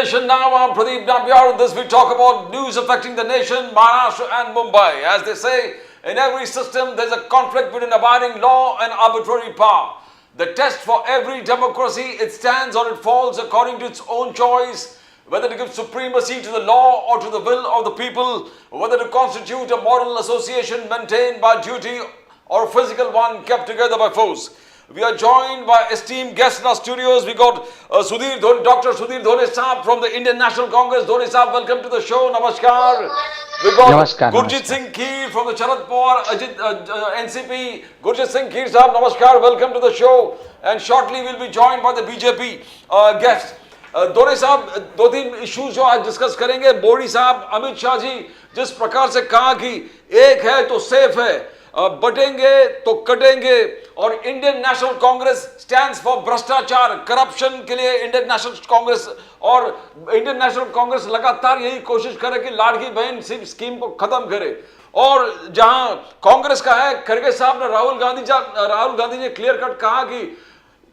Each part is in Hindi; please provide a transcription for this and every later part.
nation now. I'm Pradeep Nambiar. This we talk about news affecting the nation, Maharashtra and Mumbai. As they say, in every system there's a conflict between abiding law and arbitrary power. The test for every democracy, it stands or it falls according to its own choice, whether to give supremacy to the law or to the will of the people, whether to constitute a moral association maintained by duty or a physical one kept together by force. We are joined by esteemed guests in our studios. We got Dr. Sudhir Dhole Saab from the Indian National Congress. Dhole Saab, welcome to the show. Namaskar. We got Gurjit Singh Kheer from the Sharad Pawar NCP. Gurjit Singh Kheer Saab, Namaskar. Welcome to the show. And shortly we'll be joined by the BJP guests. Dhoni साहब, दो तीन इश्यूज जो आज डिस्कस करेंगे. मोदी साहब, अमित शाह जी जिस प्रकार से कहा कि एक है तो सेफ है, बटेंगे तो कटेंगे, और Indian national Congress stands for भ्रष्टाचार, करप्शन के लिए इंडियन नेशनल कांग्रेस, और इंडियन नेशनल कांग्रेस लगातार यही कोशिश करे कि लाड़की बहन स्कीम को खत्म करे. और जहां कांग्रेस का है, खड़गे साहब ने राहुल गांधी ने क्लियर कट कहा कि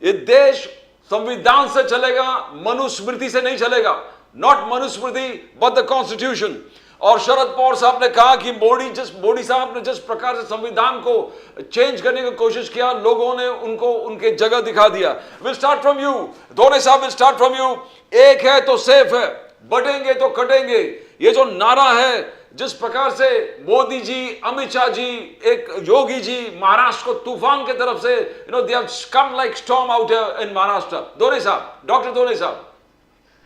ये देश संविधान से चलेगा, मनुस्मृति से नहीं चलेगा. Not Manusmriti but the constitution. और शरद पवार साहब ने कहा कि मोदी साहब ने जिस प्रकार से संविधान को चेंज करने की कोशिश किया, लोगों ने उनको उनके जगह दिखा दिया. Will start from you Dhoni साहब, विल स्टार्ट फ्रॉम यू. एक है तो सेफ है, बटेंगे तो कटेंगे, ये जो नारा है, जिस प्रकार से मोदी जी, अमित शाह जी, एक योगी जी महाराष्ट्र को तूफान की तरफ से, they have come like storm out in Maharashtra. Dhoni साहब, डॉक्टर धोनी साहब,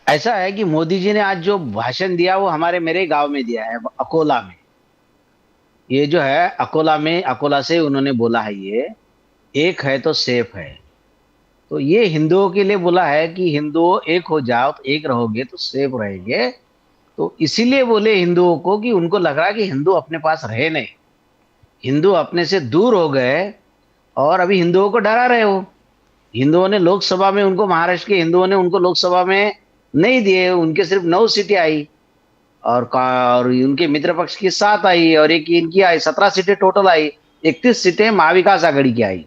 ऐसा है कि मोदी जी ने आज जो भाषण दिया वो मेरे गांव में दिया है, अकोला में. ये जो है अकोला से उन्होंने बोला है, ये एक है तो सेफ है. तो ये हिंदुओं के लिए बोला है कि हिंदुओं एक हो जाओ तो एक रहोगे तो सेफ रहेंगे. तो इसीलिए बोले हिंदुओं को कि उनको लग रहा कि हिंदू अपने पास रहे नहीं, हिंदू अपने से दूर हो गए, और अभी हिंदुओं को डरा रहे हो. हिंदुओं ने लोकसभा में उनको, महाराष्ट्र के हिंदुओं ने उनको लोकसभा में नहीं दिए, उनके सिर्फ 9 सीटें आई, और उनके मित्र पक्ष की 7 आई, और एक इनकी आई, 17 सीटें टोटल आई. 31 सीटें महाविकास आघाड़ी की आई,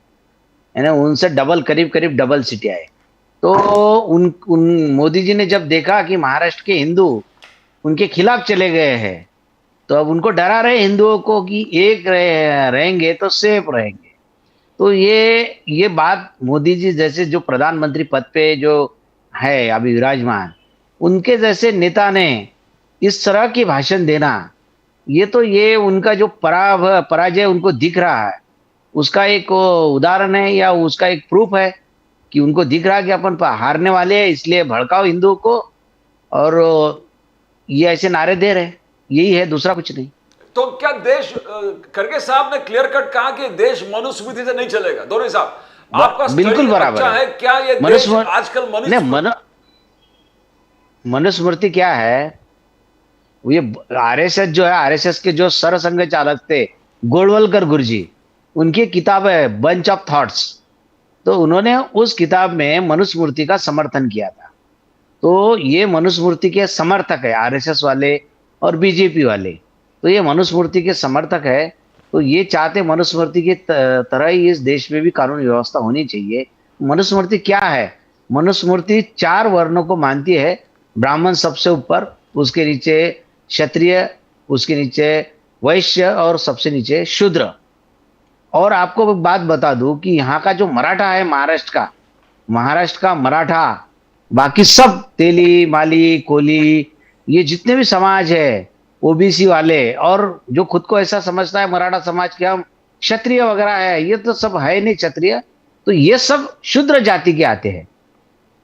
यानी उनसे करीब डबल सीटें आई. तो उन मोदी जी ने जब देखा कि महाराष्ट्र के हिंदू उनके खिलाफ चले गए हैं, तो अब उनको डरा रहे हिंदुओं को कि एक रहेंगे तो सेफ रहेंगे. तो ये बात मोदी जी जैसे जो प्रधानमंत्री पद पे जो है अभी विराजमान, उनके जैसे नेता ने इस तरह की भाषण देना, ये उनका जो पराजय उनको दिख रहा है, उसका एक उदाहरण है, या उसका एक प्रूफ है कि उनको दिख रहा है कि अपन हारने वाले हैं, इसलिए भड़काओ हिंदुओं को, और ये ऐसे नारे दे रहे. यही है, दूसरा कुछ नहीं. तो क्या देश, खड़गे साहब ने क्लियर कट कहा कि देश मनुस्मृति से नहीं चलेगा. धोनी साहब, आपका बिल्कुल बराबर है. क्या ये देश आजकल मनुस्मृति क्या है? ये आरएसएस जो है, आरएसएस के जो सरसंघ चालक थे गोलवलकर गुरुजी, उनकी किताब है बंच ऑफ थॉट्स. तो उन्होंने उस किताब में मनुस्मृति का समर्थन किया था. तो ये मनुस्मृति के समर्थक है आरएसएस वाले और बीजेपी वाले. तो ये मनुस्मृति के समर्थक है. तो ये चाहते मनुस्मृति की तरह ही इस देश में भी कानून व्यवस्था होनी चाहिए. मनुस्मृति क्या है? मनुस्मृति 4 वर्णों को मानती है. ब्राह्मण सबसे ऊपर, उसके नीचे क्षत्रिय, उसके नीचे वैश्य, और सबसे नीचे शूद्र. और आपको एक बात बता दूं कि यहाँ का जो मराठा है, महाराष्ट्र का मराठा, बाकी सब तेली, माली, कोली, ये जितने भी समाज है, ओबीसी वाले, और जो खुद को ऐसा समझता है मराठा समाज के हम क्षत्रिय वगैरह है, ये तो सब है नहीं क्षत्रिय. तो ये सब शूद्र जाति के आते हैं.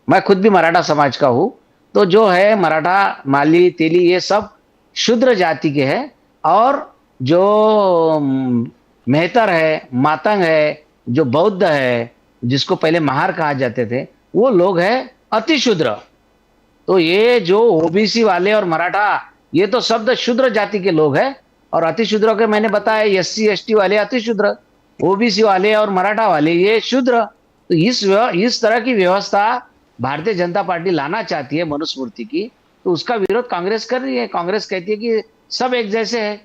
मैं खुद भी मराठा समाज का हूँ. तो जो है मराठा, माली, तेली, ये सब शूद्र जाति के हैं. और जो मेहतर है, मातंग है, जो बौद्ध है, जिसको पहले महार कहा जाते थे, वो लोग हैं अति शूद्र. तो ये जो ओबीसी वाले और मराठा, ये तो शब्द शूद्र जाति के लोग हैं. और अति शूद्र के मैंने बताया, एससी एसटी वाले अति शूद्र, ओबीसी वाले और मराठा वाले ये शूद्र. तो इस तरह की व्यवस्था भारतीय जनता पार्टी लाना चाहती है मनुस्मृति की. तो उसका विरोध कांग्रेस कर रही है. कांग्रेस कहती है कि सब एक जैसे है,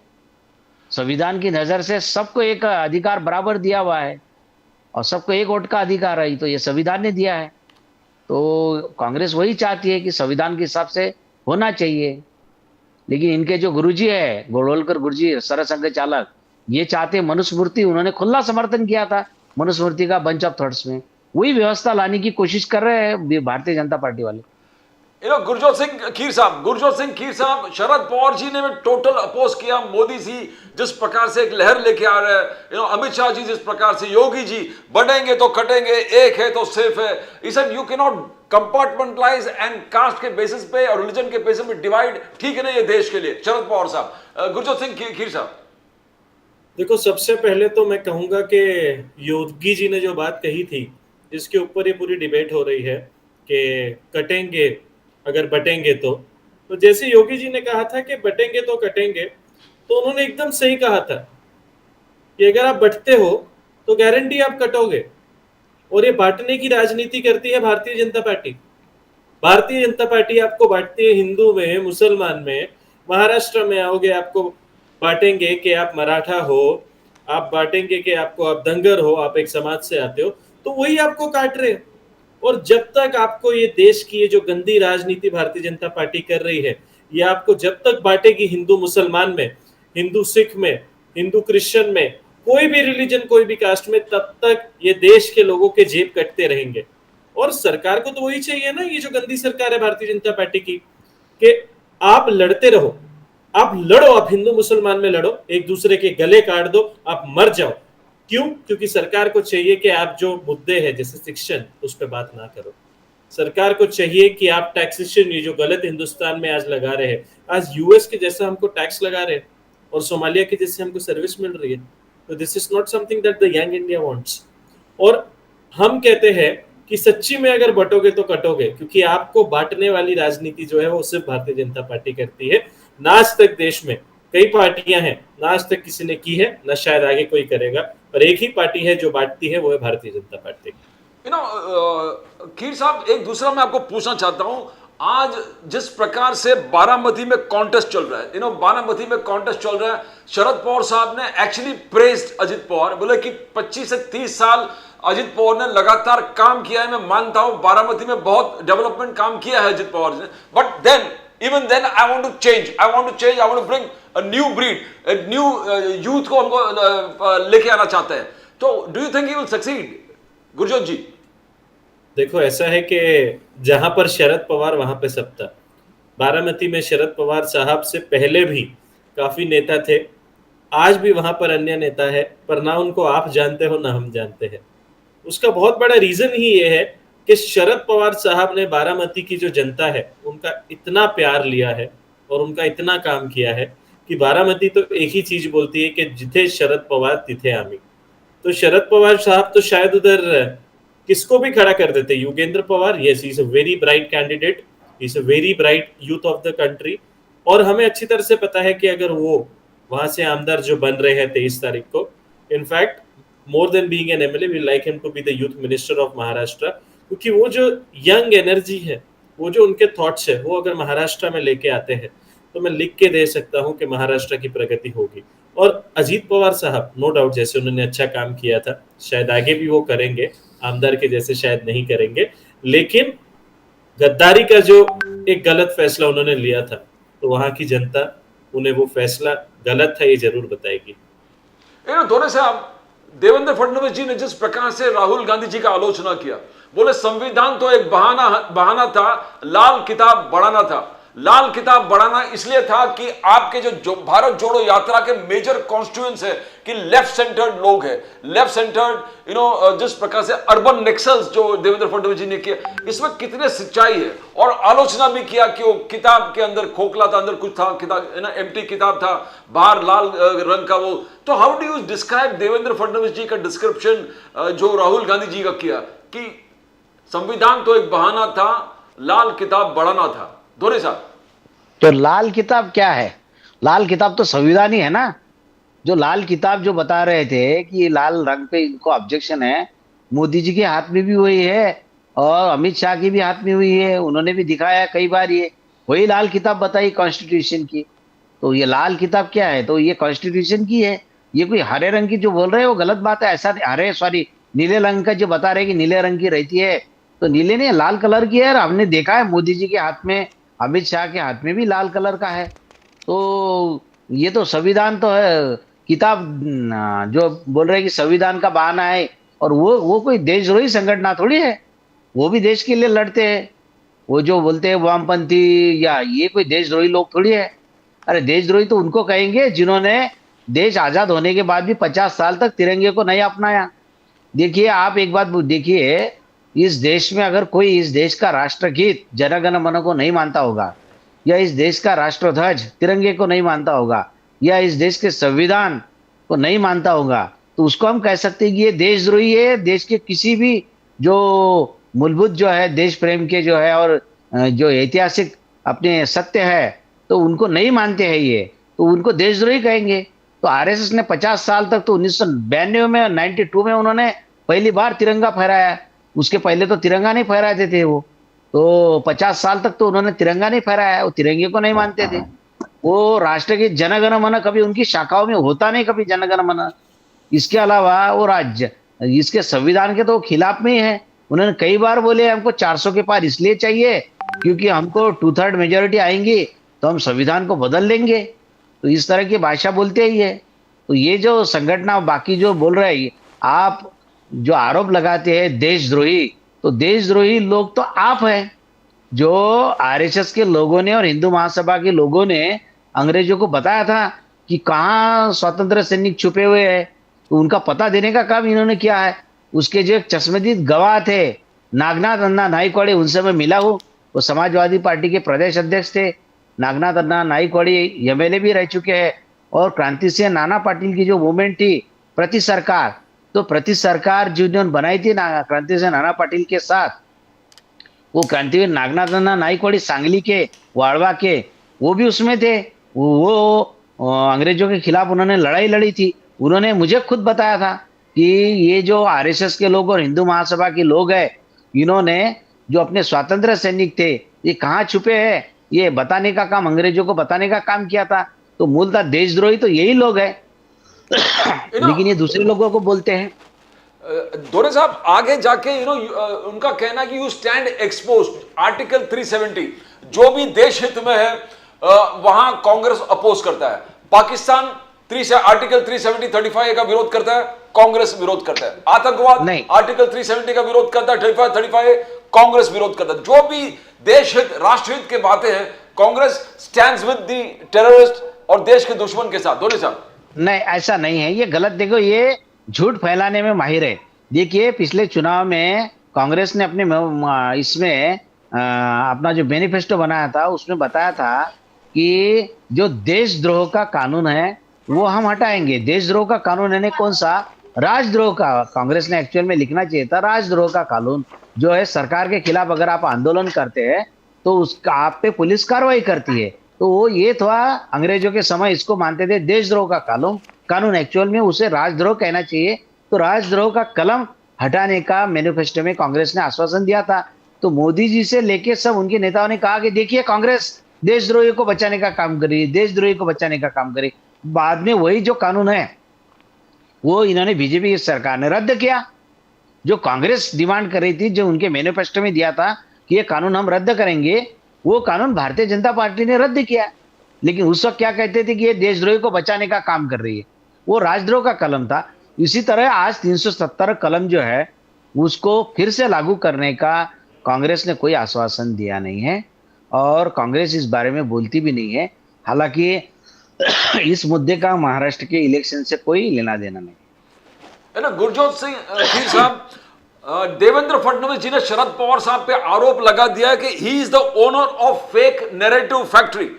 संविधान की नजर से सबको एक अधिकार बराबर दिया हुआ है, और सबको एक वोट का अधिकार है, तो ये संविधान ने दिया है. तो कांग्रेस वही चाहती है कि संविधान के हिसाब से होना चाहिए। लेकिन इनके जो गुरुजी है, गोडवलकर गुरुजी सरसंघ चालक, ये चाहते मनुस्मृति, उन्होंने खुला समर्थन किया था मनुस्मृति का बंच ऑफ थॉट्स में। वही व्यवस्था लाने की कोशिश कर रहे हैं भारतीय जनता पार्टी वाले। गुरजोत सिंह खीर साहब, शरद पवार जी ने भी टोटल अपोज किया मोदी जी जिस प्रकार से एक लहर लेके आ रहे हैं, अमित शाह जी जिस प्रकार से, योगी जी बढ़ेंगे तो कटेंगे, एक है तो सिर्फ है, इस you can not compartmentalize and caste के बेसिस पे और रिलीजन के बेसिस पे डिवाइड, ठीक है ना ये देश के लिए। शरद पवार साहब, गुरजोत सिंह खीर साहब। देखो, सबसे पहले तो मैं कहूंगा कि योगी जी ने जो बात कही थी, जिसके ऊपर ये पूरी डिबेट हो रही है कि कटेंगे अगर बटेंगे तो जैसे योगी जी ने कहा था कि बटेंगे तो कटेंगे, तो उन्होंने एकदम सही कहा था कि अगर आप बटते हो तो गारंटी आप कटोगे। और ये बांटने की राजनीति करती है भारतीय जनता पार्टी। भारतीय जनता पार्टी आपको बांटती है हिंदू में, मुसलमान में। महाराष्ट्र में आओगे आपको बांटेंगे कि आप मराठा हो, आप बांटेंगे कि आपको आप दंगर हो, आप एक समाज से आते हो, तो वही आपको काट रहे। और जब तक आपको ये देश की ये जो गंदी राजनीति भारतीय जनता पार्टी कर रही है, ये आपको जब तक बांटेगी हिंदू मुसलमान में, हिंदू सिख में, हिंदू क्रिश्चियन में, कोई भी रिलीजन, कोई भी कास्ट में, तब तक ये देश के लोगों के जेब कटते रहेंगे। और सरकार को तो वही चाहिए ना, ये जो गंदी सरकार है भारतीय जनता पार्टी की, कि आप लड़ते रहो, आप लड़ो, आप हिंदू मुसलमान में लड़ो, एक दूसरे के गले काट दो, आप मर जाओ। क्यों? क्योंकि सरकार को चाहिए कि आप जो मुद्दे हैं जैसे शिक्षण, उस पर बात ना करो। सरकार को चाहिए कि आप टैक्सेशन, ये जो गलत हिंदुस्तान में आज लगा रहे हैं, आज यूएस के जैसा हमको टैक्स लगा रहे हैं और सोमालिया के जैसे हमको सर्विस मिल रही है, तो this is not something that the young India wants. और हम कहते हैं कि सच्ची में अगर बटोगे तो कटोगे, क्योंकि आपको बांटने वाली राजनीति जो है वो सिर्फ भारतीय जनता पार्टी करती है। ना आज तक देश में कई पार्टियां हैं, ना आज तक किसी ने की है, ना शायद आगे कोई करेगा, पर एक ही पार्टी है जो बांटती है, वो है भारतीय जनता पार्टी। खीर साहब, एक दूसरा मैं आपको पूछना चाहता हूं, आज जिस प्रकार से बारामती में कॉन्टेस्ट चल रहा है, बारामती में कॉन्टेस्ट चल रहा है, शरद पवार साहब ने एक्चुअली प्रेज्ड अजित पवार, बोले कि 25 से 30 साल अजित पवार ने लगातार काम किया है। मैं मानता हूं बारामती में बहुत डेवलपमेंट काम किया है अजित पवार ने, but then even then I want to change, I want to bring a new breed, a new youth को हमको लेके आना चाहते हैं। तो do you think he will succeed, Gurjot जी? देखो, ऐसा है कि जहां पर शरद पवार वहां पे सत्ता। बारामती में शरद पवार साहब से पहले भी काफी नेता थे, आज भी वहां पर अन्य नेता है, पर ना उनको आप जानते हो ना हम जानते हैं। उसका बहुत बड़ा रीजन ही ये है कि शरद पवार साहब ने बारामती की जो जनता है उनका इतना प्यार लिया है और उनका इतना काम किया है कि बारामती तो एक ही चीज बोलती है कि जिथे शरद पवार तिथे आमी। तो शरद पवार साहब तो शायद उधर किसको भी खड़ा कर देते, Yogendra Pawar, yes, he is a very bright candidate, he is a very bright youth of the country. और हमें अच्छी तरह से पता है कि अगर वो वहां से आमदार जो बन रहे हैं 23 तारीख को, in fact more than being an MLA, we like him to be the youth minister of Maharashtra, क्योंकि वो जो यंग एनर्जी है, वो जो उनके थॉट्स है, वो अगर महाराष्ट्र में लेके आते हैं तो मैं लिख के दे सकता हूं कि महाराष्ट्र की प्रगति होगी। और अजीत पवार साहब, नो डाउट, जैसे उन्होंने अच्छा काम किया था, शायद आगे भी वो करेंगे, आमदार के जैसे शायद नहीं करेंगे, लेकिन गद्दारी का जो एक गलत फैसला उन्होंने लिया था, तो वहां की जनता उन्हें वो फैसला गलत था ये जरूर बताएगी। दोनों साहब, देवेंद्र फडणवीस जी ने जिस प्रकार से राहुल गांधी जी का आलोचना किया, बोले संविधान तो एक बहाना था, लाल किताब बढ़ाना था। लाल किताब बढ़ाना इसलिए था कि आपके जो भारत जोड़ो यात्रा के मेजर कॉन्स्टिट्यूएंट्स है कि लेफ्ट सेंटर्ड लोग हैं, लेफ्ट सेंटर्ड, जिस प्रकार से अर्बन नेक्सल्स जो देवेंद्र फडणवीस जी ने किया, इसमें कितने सच्चाई है। और आलोचना भी किया कि वो किताब के अंदर खोखला था, अंदर कुछ था, किताब एम्प्टी किताब था, बाहर लाल रंग का वो। तो how do you describe Devendra Fadnavis ji का डिस्क्रिप्शन जो राहुल गांधी जी का किया कि संविधान तो एक बहाना था, लाल किताब बढ़ाना था? धोनी साहब, तो लाल किताब क्या है? लाल किताब तो संविधान ही है ना। जो लाल किताब जो बता रहे थे कि लाल रंग पे इनको ऑब्जेक्शन है, मोदी जी के हाथ में भी वही है और अमित शाह के भी हाथ में हुई है, उन्होंने भी दिखाया कई बार, ये वही लाल किताब बताई कॉन्स्टिट्यूशन की। तो ये लाल किताब क्या है? तो ये कॉन्स्टिट्यूशन की है। ये कोई हरे रंग की जो बोल रहे हैं वो गलत बात है। ऐसा नीले रंग का जो बता रहे कि नीले रंग की रहती है, तो नीले नहीं, लाल कलर की है। हमने देखा है मोदी जी के हाथ में अमित शाह के हाथ में भी लाल कलर का है। तो ये तो संविधान तो है, किताब जो बोल रहे हैं कि संविधान का बहाना है। और वो कोई देशद्रोही संगठन थोड़ी है, वो भी देश के लिए लड़ते हैं। वो जो बोलते हैं वामपंथी, या ये कोई देशद्रोही लोग थोड़ी है। अरे देशद्रोही तो उनको कहेंगे जिन्होंने देश आजाद होने के बाद भी 50 साल तक तिरंगे को नहीं अपनाया। देखिए आप एक बात देखिए, इस देश में अगर कोई इस देश का राष्ट्रगीत जन गण मन को नहीं मानता होगा, या इस देश का राष्ट्रध्वज तिरंगे को नहीं मानता होगा, या इस देश के संविधान को नहीं मानता होगा, तो उसको हम कह सकते हैं कि ये देशद्रोही है। देश के किसी भी जो मूलभूत जो है देश प्रेम के जो है, और जो ऐतिहासिक अपने सत्य है, तो उनको नहीं मानते हैं ये, तो उनको देशद्रोही कहेंगे। तो आरएसएस ने 50 साल तक, तो 1992 में 92 में उन्होंने पहली बार तिरंगा फहराया। उसके पहले तो तिरंगा नहीं फहराते थे वो। तो 50 साल तक तो उन्होंने तिरंगा नहीं फहराया, वो तिरंगे को नहीं मानते थे। वो राष्ट्र के जन गण मन कभी उनकी शाखाओं में होता नहीं, कभी जन गण मन। इसके अलावा वो राज्य इसके संविधान के तो खिलाफ में ही है। उन्होंने कई बार बोले हमको 400 के पार इसलिए चाहिए क्योंकि हमको 2/3 मेजोरिटी आएंगी तो हम संविधान को बदल लेंगे। तो इस तरह की भाषा बोलते ही है। तो ये जो संगठन बाकी जो बोल रहे हैं, आप जो आरोप लगाते हैं देशद्रोही, तो देशद्रोही लोग तो आप हैं। जो आरएसएस के लोगों ने और हिंदू महासभा के लोगों ने अंग्रेजों को बताया था कि कहाँ स्वतंत्र सैनिक छुपे हुए हैं, तो उनका पता देने का काम इन्होंने किया है। उसके जो एक चश्मदीद गवाह थे नागनाथ अन्ना नाइकवाड़ी, उनसे मैं मिला हूँ। वो समाजवादी पार्टी के प्रदेश अध्यक्ष थे। नागनाथ अन्ना नाइकवाड़ी एमएलए भी रह चुके हैं। और क्रांति सिंह नाना पाटिल की जो मूवमेंट थी प्रति सरकार, तो प्रति सरकार जिन्होंने बनाई थी ना क्रांति सिंह नाना पाटिल के साथ, वो क्रांतिवीर नागनाथ अन्ना नाइकवाड़ी सांगली के, वाड़वा के, वो भी उसमें थे। अंग्रेजों के खिलाफ उन्होंने लड़ाई लड़ी थी। उन्होंने मुझे खुद बताया था कि ये जो आरएसएस के लोग और हिंदू महासभा के लोग हैं, इन्होंने जो अपने स्वतंत्र सैनिक थे ये कहाँ छुपे हैं, ये बताने का काम, अंग्रेजों को बताने का काम किया था। तो मूलतः देशद्रोही तो यही लोग हैं। लेकिन ये दूसरे लोगों को बोलते हैं। दोरे साहब आगे जाके उनका कहना कि यू स्टैंड एक्सपोज आर्टिकल 370, जो भी देश हित में है वहां कांग्रेस अपोज करता है। पाकिस्तान आर्टिकल 370-35 का विरोध करता है, कांग्रेस विरोध करता है। आतंकवाद आर्टिकल 370 का विरोध करता है, 35 कांग्रेस विरोध करता है। जो भी देश हित राष्ट्रहित के बातें हैं, Congress stands with the terrorist और देश के दुश्मन के साथ। दोरे साहब नहीं, ऐसा नहीं है, ये गलत। देखो ये झूठ फैलाने में माहिर है। देखिए पिछले चुनाव में कांग्रेस ने अपने इसमें अपना जो मैनिफेस्टो बनाया था उसमें बताया था कि जो देशद्रोह का कानून है वो हम हटाएंगे। देशद्रोह का कानून यानी कौन सा? राजद्रोह का। कांग्रेस ने एक्चुअल में लिखना चाहिए था राजद्रोह का कानून, जो है सरकार के खिलाफ अगर आप आंदोलन करते हैं तो उसका आप पे पुलिस कार्रवाई करती है। तो वो ये था, अंग्रेजों के समय इसको मानते थे देशद्रोह का कानून एक्चुअल में उसे राजद्रोह कहना चाहिए। तो राजद्रोह का कलम हटाने का मैनिफेस्टो में कांग्रेस ने आश्वासन दिया था। तो मोदी जी से लेके सब उनके नेताओं ने कहा कि देखिए कांग्रेस देशद्रोही को बचाने का काम कर रही है, देशद्रोही को बचाने का काम करे। बाद में वही जो कानून है वो इन्होंने बीजेपी की सरकार ने रद्द किया। जो कांग्रेस डिमांड कर रही थी, जो उनके मैनिफेस्टो में दिया था कि ये कानून हम रद्द करेंगे, वो कानून भारतीय जनता पार्टी ने रद्द किया। लेकिन उस वक्त क्या कहते थे कि ये देशद्रोही को बचाने का काम कर रही है, वो राजद्रोह का कलम था। इसी तरह आज 370 कलम जो है उसको फिर से लागू करने का कांग्रेस ने कोई आश्वासन दिया नहीं है और कांग्रेस इस बारे में बोलती भी नहीं है। हालांकि इस मुद्दे का महाराष्ट्र के इलेक्शन से कोई लेना देना नहीं है ना। गुरजोत सिंह खीर साहब, देवेंद्र फडणवीस जी ने शरद पवार साहब पे आरोप लगा दिया है कि he is the owner of fake narrative factory,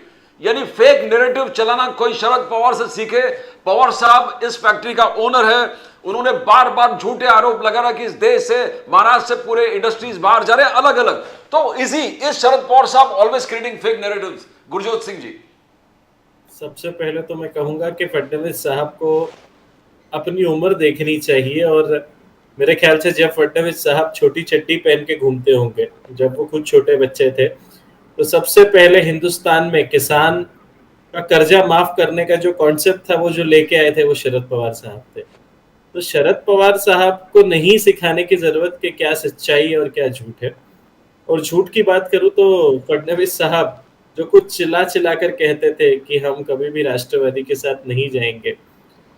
यानी फेक नैरेटिव चलाना कोई शरद पवार से सीखे। पवार साहब इस फैक्ट्री का ओनर है। उन्होंने बार बार झूठे आरोप लगाया कि इस देश से, महाराष्ट्र से पूरे इंडस्ट्रीज बाहर जा रहे हैं अलग अलग। तो is Sharad Pawar sahab always creating fake narratives? Gurjot Singh ji, सबसे पहले तो मैं कहूंगा कि फडणवीस साहब को अपनी उम्र देखनी चाहिए। और मेरे ख्याल से जब फडणवीस साहब छोटी चड्डी पहन के घूमते होंगे, जब वो खुद छोटे बच्चे थे, तो सबसे पहले हिंदुस्तान में किसान का कर्जा माफ करने का जो कॉन्सेप्ट था वो जो लेके आए थे वो शरद पवार साहब थे। तो शरद पवार साहब को नहीं सिखाने की जरूरत कि क्या सच्चाई है और क्या झूठ है। और झूठ की बात करूं तो फडणवीस साहब जो कुछ चिल्ला चिल्ला कर कहते थे कि हम कभी भी राष्ट्रवादी के साथ नहीं जाएंगे,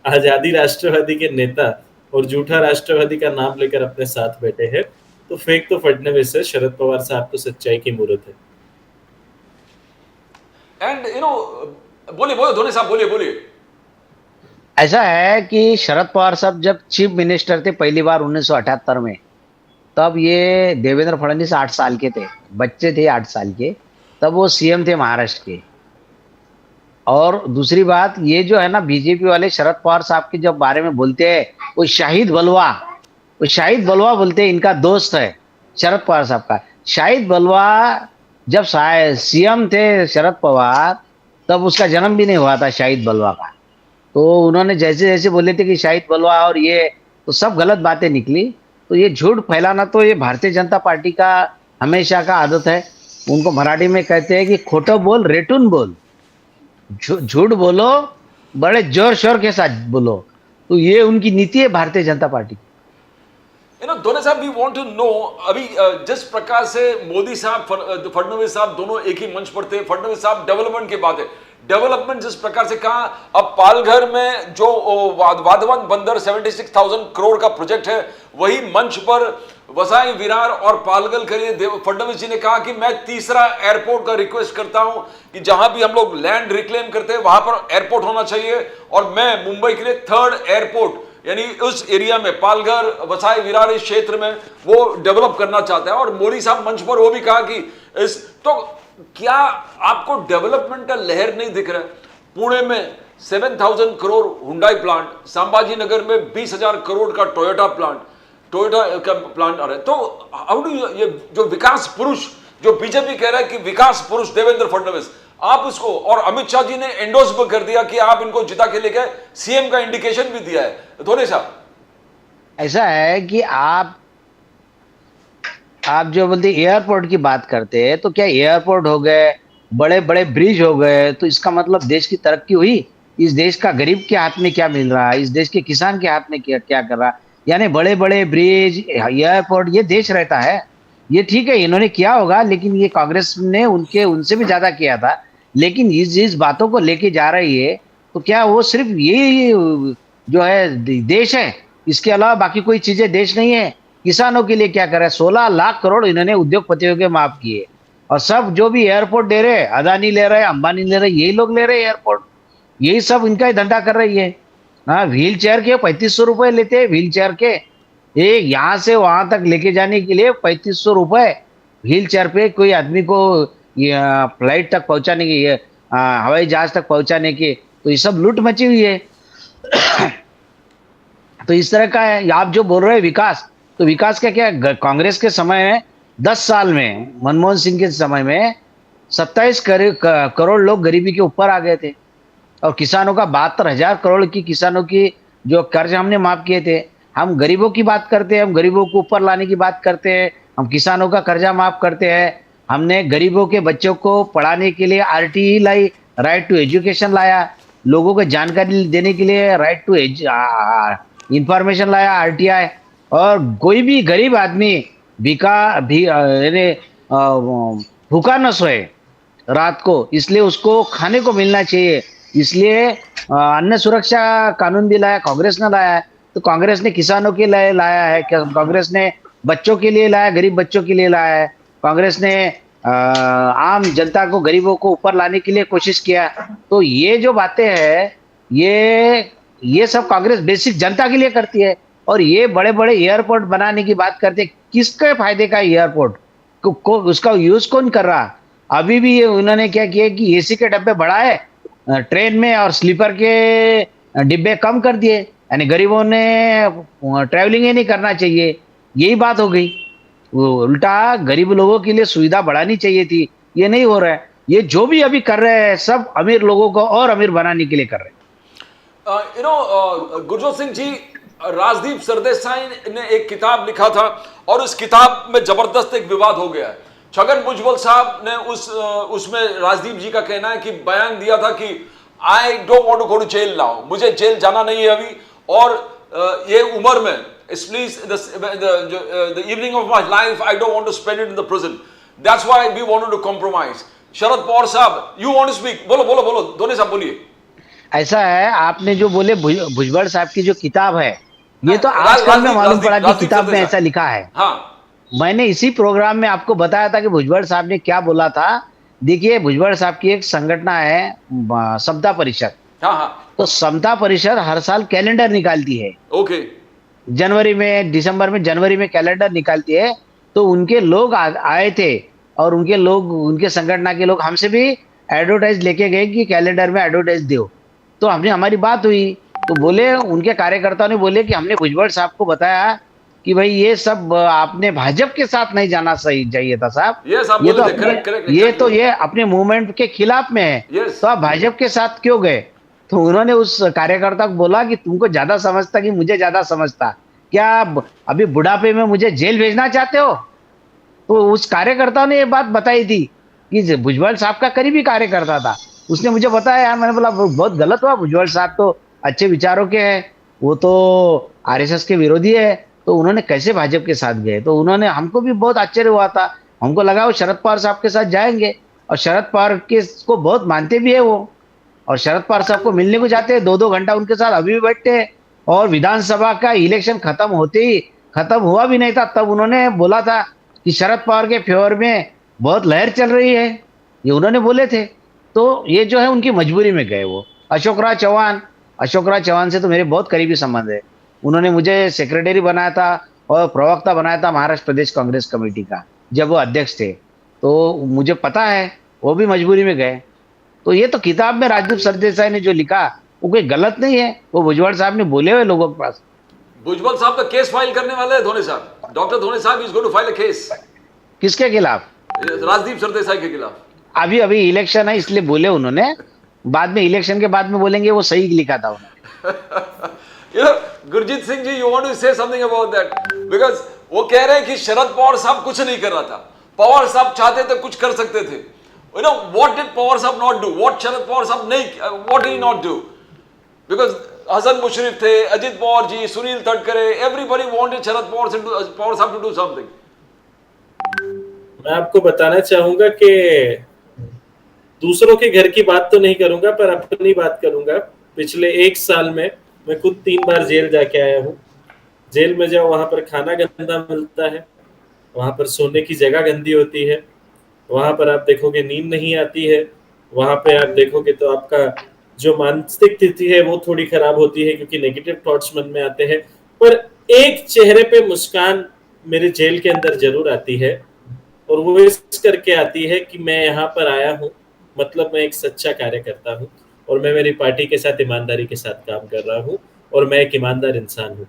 आजादी राष्ट्रवादी के नेता और झूठा राष्ट्रवादी का नाम लेकर अपने साथ बैठे हैं। तो फेक तो फडणवीस है, शरद पवार साहब तो सच्चाई की मूर्त है। एंड बोलिए बोलिए धोनी साहब, बोलिए बोलिए। ऐसा है कि शरद पवार साहब जब चीफ मिनिस्टर थे पहली बार 1978 में, तब ये देवेंद्र फडणवीस 8 साल के थे, बच्चे थे 8 साल के, तब वो सीएम थे महाराष्ट्र के। और दूसरी बात, ये जो है ना बीजेपी वाले शरद पवार साहब के जब बारे में बोलते हैं, वो शाहिद बलवा, वो शाहिद बलवा बोलते हैं, इनका दोस्त है शरद पवार साहब का। शाहिद बलवा जब सीएम थे शरद पवार, तब उसका जन्म भी नहीं हुआ था शाहिद बलवा का। तो उन्होंने जैसे जैसे बोले थे कि शाहिद बलवा और ये, तो सब गलत बातें निकली। तो ये झूठ फैलाना तो ये भारतीय जनता पार्टी का हमेशा का आदत है। उनको मराठी में कहते हैं कि खोटो बोल रेटून बोल, झूठ बोलो बड़े जोर शोर के साथ बोलो। तो ये उनकी नीति है भारतीय जनता पार्टी की। धोनी साहब, वी वांट टू नो, अभी जिस प्रकार से मोदी साहब फडणवीस साहब दोनों एक ही मंच पर थे, फडणवीस साहब डेवलपमेंट की बात है, डेवलपमेंट जिस प्रकार से कहा, अब पालघर में जो वाधवान बंदर 76,000 करोड़ का प्रोजेक्ट है, वही मंच पर वसाई विरार और पालगल के लिए फडणवीस जी ने कहा कि मैं तीसरा एयरपोर्ट का रिक्वेस्ट करता हूं कि जहां भी हम लोग लैंड रिक्लेम करते हैं वहां पर एयरपोर्ट होना चाहिए, और मैं मुंबई के लिए थर्ड एयरपोर्ट यानी उस एरिया में पालघर वसाई विरार इस क्षेत्र में वो डेवलप करना चाहता है। और मोदी साहब मंच पर वो भी कहा कि इस, तो क्या आपको डेवलपमेंट का लहर नहीं दिख रहा है? पुणे में 7,000 करोड़ हुंडई प्लांट, संभाजी नगर में 20,000 करोड़ का टोयोटा का प्लांट आ रहा है। तो हाउ डू ये जो विकास पुरुष जो बीजेपी कह रहा है कि विकास पुरुष देवेंद्र फडणवीस, आप इसको, और अमित शाह जी ने एंडोर्स भी कर दिया कि आप इनको जिता के लेके, सीएम का इंडिकेशन भी दिया है। धोनी साहब, ऐसा है कि आप जो बोलते एयरपोर्ट की बात करते हैं, तो क्या एयरपोर्ट हो गए, बड़े बड़े ब्रिज हो गए, तो इसका मतलब देश की तरक्की हुई? इस देश का गरीब के हाथ में क्या मिल रहा है, इस देश के किसान के हाथ में क्या कर रहा है? यानी बड़े बड़े ब्रिज, एयरपोर्ट, ये देश रहता है। ये ठीक है, इन्होंने किया होगा, लेकिन ये कांग्रेस ने उनसे भी ज्यादा किया था। लेकिन इस बातों को लेके जा रही है, तो क्या वो सिर्फ ये जो है देश है, इसके अलावा बाकी कोई चीजें देश नहीं है? किसानों के लिए क्या कर रहा है? 16 लाख करोड़ इन्होंने उद्योगपतियों के माफ किए, और सब जो भी एयरपोर्ट दे रहे, अदानी ले रहे, अंबानी ले रहे, यही लोग ले रहे एयरपोर्ट, यही सब इनका ही धंधा कर रही है। हाँ, व्हील चेयर के 3500 रुपए लेते हैं, व्हील चेयर के एक यहाँ से वहां तक लेके जाने के लिए 3500 रुपए व्हील चेयर पे कोई आदमी को फ्लाइट तक पहुंचाने की, हवाई जहाज तक पहुंचाने की। तो ये सब लूट मची हुई है। तो इस तरह का है। आप जो बोल रहे हैं विकास, तो विकास का क्या, कांग्रेस के समय में 10 साल में, मनमोहन सिंह के समय में 27 करोड़ लोग गरीबी के ऊपर आ गए थे, और किसानों का 72,000 करोड़ की किसानों की जो कर्ज हमने माफ किए थे। हम गरीबों की बात करते हैं, हम गरीबों को ऊपर लाने की बात करते हैं, हम किसानों का कर्जा माफ करते हैं। हमने गरीबों के बच्चों को पढ़ाने के लिए आरटीई लाई, राइट टू एजुकेशन लाया, लोगों को जानकारी देने के लिए राइट टू इंफॉर्मेशन लाया, आरटीआई। और कोई भी गरीब आदमी भूखा न सोए रात को, इसलिए उसको खाने को मिलना चाहिए। इसलिए अन्न सुरक्षा कानून भी लाया, कांग्रेस ने लाया है। तो कांग्रेस ने किसानों के लिए लाया है, कांग्रेस ने बच्चों के लिए लाया, गरीब बच्चों के लिए लाया है। कांग्रेस ने आम जनता को, गरीबों को ऊपर लाने के लिए कोशिश किया। तो ये जो बातें हैं, ये सब कांग्रेस बेसिक जनता के लिए करती है। और ये बड़े बड़े एयरपोर्ट बनाने की बात करते हैं, किसके फायदे का एयरपोर्ट उसका यूज कौन कर रहा? अभी भी उन्होंने क्या किया कि एसी के डब्बे बढ़ाए ट्रेन में, और स्लीपर के डिब्बे कम कर दिए, यानी गरीबों ने ट्रैवलिंग ही नहीं करना चाहिए। यही बात हो गई। उल्टा गरीब लोगों के लिए सुविधा बढ़ानी चाहिए थी, ये नहीं हो रहा है। ये जो भी अभी कर रहे हैं, सब अमीर लोगों को और अमीर बनाने के लिए कर रहे हैं। गुरजोत सिंह जी, राजदीप सरदेसाई ने एक किताब लिखा था, और उस किताब में जबरदस्त एक विवाद हो गया है। छगन भुजबल साहब ने उसमें राजदीप जी का कहना है कि बयान दिया था कि I don't want to go to jail now, मुझे जेल जाना नहीं है अभी, और ये उम्र में please the evening of my life I don't want to spend it in the prison, that's why we wanted to compromise. Sharad Pawar sahab, you want to speak, बोलो बोलो बोलो, धोनी साहब बोलिए। ऐसा है, आपने जो बोले भुजबल साहब की जो किताब है, ये तो आजकल में राजदीप मालूम पड़ा कि राजदीप किताब में सरदेसाई। ऐसा लिखा है। हाँ मैंने इसी प्रोग्राम में आपको बताया था कि भुजबल साहब ने क्या बोला था। देखिए, भुजबल साहब की एक संगठना है समता परिषद। हाँ हाँ, तो समता परिषद हर साल कैलेंडर निकालती है, ओके जनवरी में, दिसंबर में, जनवरी में कैलेंडर निकालती है। तो उनके लोग आए थे और उनके लोग, उनके संगठन के लोग हमसे भी एडवर्टाइज लेके गए कि कैलेंडर में एडवर्टाइज दो। तो हमने, हमारी बात हुई, तो बोले, उनके कार्यकर्ताओं ने बोले कि हमने भुजबल साहब को बताया कि भाई ये सब आपने भाजपा के साथ नहीं जाना सही चाहिए था साहब। यस, आप ये बोले तो थे, अपने, करेक्ट करेक्ट, ये तो ये अपने मूवमेंट के खिलाफ में है, यस। तो आप भाजपा के साथ क्यों गए? तो उन्होंने उस कार्यकर्ता को बोला कि तुमको ज्यादा समझता कि मुझे ज्यादा समझता, क्या अभी बुढ़ापे में मुझे जेल भेजना चाहते हो? तो उस कार्यकर्ता ने ये बात बताई थी कि भुजबल साहब का करीबी कार्यकर्ता था, उसने मुझे बताया। यार, मैंने बोला बहुत गलत हुआ, भुजबल साहब तो अच्छे विचारों के हैं, वो तो आरएसएस के विरोधी है, तो उन्होंने कैसे भाजपा के साथ गए? तो उन्होंने, हमको भी बहुत आश्चर्य हुआ था, हमको लगा वो शरद पवार साहब के साथ जाएंगे, और शरद पवार के को बहुत मानते भी है वो, और शरद पवार साहब को मिलने को जाते हैं, 2-2 घंटा उनके साथ अभी भी बैठते हैं। और विधानसभा का इलेक्शन खत्म होते ही, खत्म हुआ भी नहीं था, तब उन्होंने बोला था कि शरद पवार के फेवर में बहुत लहर चल रही है, ये उन्होंने बोले थे। तो ये जो है उनकी मजबूरी में गए वो। अशोक राज चौहान से तो मेरे बहुत करीबी संबंध है, उन्होंने मुझे सेक्रेटरी बनाया था और प्रवक्ता बनाया था महाराष्ट्र प्रदेश कांग्रेस कमेटी का, जब वो अध्यक्ष थे। तो मुझे पता है वो भी मजबूरी में गए। तो ये तो किताब में राजदीप सरदेसाई ने जो लिखा वो कोई गलत नहीं है, वो भुजबल साहब ने बोले हुए लोगों के पास। भुजबल साहब तो केस फाइल करने वाले हैं, धोनी साहब, डॉक्टर धोनी साहब is going to file a case किसके खिलाफ? राजदीप सरदेसाई के खिलाफ। अभी अभी इलेक्शन है इसलिए बोले उन्होंने, बाद में इलेक्शन के बाद में बोलेंगे वो सही लिखा था उन्होंने। You know, Gurjit Singh ji, you want to say something about that? Because वो कह रहे हैं कि शरद पवार साहब कुछ नहीं कर रहा था, पवार साहब चाहते तो कुछ कर सकते थे। You know, what did Pawar साहब not do? What शरद पवार साहब नहीं, what did he not do? Because Hasan Musharraf थे, अजित पवार जी, सुनील तटकरे, everybody wanted शरद पवार साहब to do something. मैं आपको बताना चाहूंगा कि दूसरों के घर की बात तो नहीं करूंगा, पर अपनी बात करूंगा। पिछले 1 साल में मैं खुद 3 बार जेल जाके आया हूँ। जेल में जाओ, वहां पर खाना गंदा मिलता है, वहां पर सोने की जगह गंदी होती है, वहां पर आप देखोगे नींद नहीं आती है, वहां पे आप देखोगे तो आपका जो मानसिक स्थिति है वो थोड़ी खराब होती है, क्योंकि नेगेटिव थॉट्स मन में आते हैं। पर एक चेहरे पे मुस्कान मेरे जेल के अंदर जरूर आती है, और वो इस करके आती है कि मैं यहाँ पर आया हूँ, मतलब मैं एक सच्चा कार्यकर्ता हूँ, और मैं मेरी पार्टी के साथ ईमानदारी के साथ काम कर रहा हूँ, और मैं एक ईमानदार इंसान हूँ।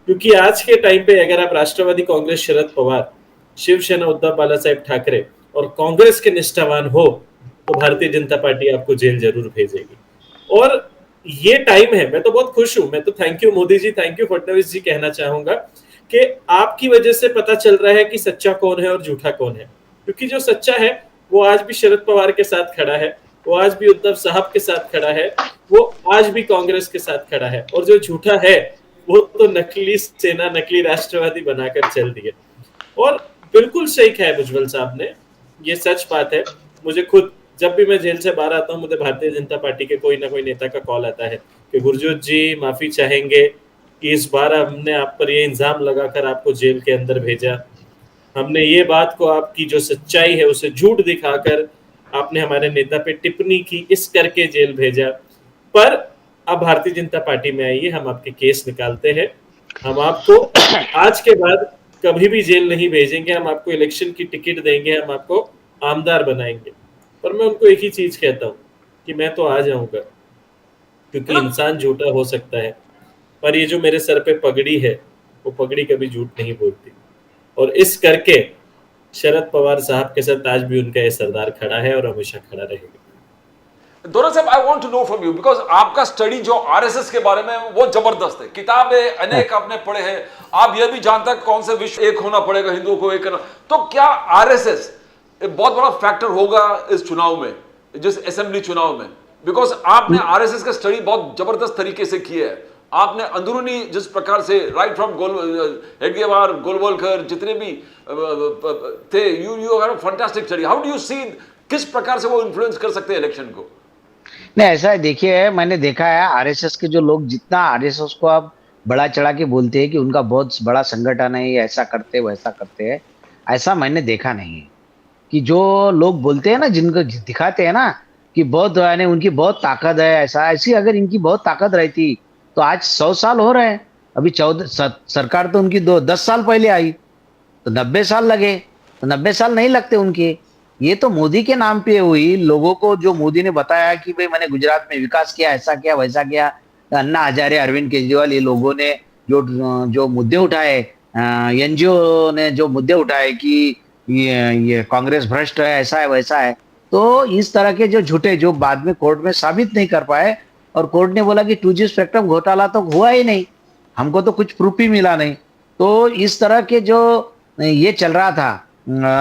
क्योंकि आज के टाइम पे अगर आप राष्ट्रवादी कांग्रेस शरद पवार, शिवसेना उद्धव बाला साहेब ठाकरे और कांग्रेस के निष्ठावान हो, तो भारतीय जनता पार्टी आपको जेल जरूर भेजेगी। और ये टाइम है, मैं तो बहुत खुश हूँ, मैं तो thank you Modi ji, thank you Fadnavis ji कहना चाहूंगा कि आपकी वजह से पता चल रहा है कि सच्चा कौन है और झूठा कौन है। क्योंकि जो सच्चा है वो आज भी शरद पवार के साथ खड़ा है, वो आज भी उद्धव साहब के साथ खड़ा है, वो आज भी कांग्रेस के साथ खड़ा है, और जो झूठा है वो तो नकली सेना, नकली राष्ट्रवादी बनाकर चल दिए। और बिल्कुल सही कहा है भुजबल साहब ने, ये सच बात है। मुझे खुद जब भी मैं जेल से बाहर आता हूँ, मुझे भारतीय जनता पार्टी के कोई ना कोई नेता का कॉल आता है कि गुरजोत जी माफी चाहेंगे कि इस बार हमने आप पर ये इल्जाम लगाकर आपको जेल के अंदर भेजा, हमने ये बात को, आपकी जो सच्चाई है उसे झूठ दिखाकर आपने हमारे नेता पे टिप्पणी की, इस करके जेल भेजा। पर अब भारतीय जनता पार्टी में आइए, हम आपके केस निकालते हैं, हम आपको आज के बाद कभी भी जेल नहीं भेजेंगे, हम आपको इलेक्शन की टिकट देंगे, हम आपको आमदार बनाएंगे। पर मैं उनको एक ही चीज कहता हूँ कि मैं तो आ जाऊंगा, क्योंकि इंसान झूठा हो सकता है, पर ये जो मेरे सर पे पगड़ी है वो पगड़ी कभी झूठ नहीं बोलती। और इस करके शरद पवार साहब के साथ आज भी उनका ये सरदार खड़ा है और हमेशा खड़ा रहेगा। दोनों साहब, I want to know from you, because आपका स्टडी जो आरएसएस के बारे में वो जबरदस्त है, किताबें अनेक आपने पढ़े हैं, आप ये भी जानते हैं कौन से विश्व एक होना पड़ेगा, हिंदुओं को एक करना। तो क्या आरएसएस एक बहुत बड़ा फैक्टर होगा इस चुनाव में, जिस असेंबली चुनाव में? बिकॉज आपने आरएसएस का स्टडी बहुत जबरदस्त तरीके से किया है, आपने अंदरूनी जिस प्रकार से राइट फ्रॉम हेडगेवार, गोलवलकर, जितने भी थे, you have a fantastic study. How do you see किस प्रकार से वो इन्फ्लुएंस कर सकते हैं इलेक्शन को? नहीं, ऐसा है, देखिए मैंने देखा है आरएसएस के जो लोग, जितना आरएसएस को आप बड़ा चढ़ा के बोलते हैं कि उनका बहुत बड़ा संगठन है, ये ऐसा करते वैसा करते हैं, ऐसा मैंने देखा नहीं है। कि जो लोग बोलते हैं ना, जिनको दिखाते हैं ना कि बहुत यानी उनकी बहुत ताकत है, ऐसा ऐसी अगर इनकी बहुत ताकत रहती तो आज 100 साल हो रहे हैं। अभी 14 सरकार तो उनकी 10 साल पहले आई, तो 90 साल लगे, तो 90 साल नहीं लगते उनके। ये तो मोदी के नाम पे हुई। लोगों को जो मोदी ने बताया कि भाई मैंने गुजरात में विकास किया, ऐसा किया वैसा किया, अन्ना हजारे, अरविंद केजरीवाल, ये लोगों ने जो जो मुद्दे उठाए, एनजीओ ने जो मुद्दे उठाए कि ये कांग्रेस भ्रष्ट है, ऐसा है वैसा है, तो इस तरह के जो झूठे, जो बाद में कोर्ट में साबित नहीं कर पाए, और कोर्ट ने बोला कि 2G स्पेक्ट्रम घोटाला तो हुआ ही नहीं, हमको तो कुछ प्रूफ ही मिला नहीं। तो इस तरह के जो ये चल रहा था,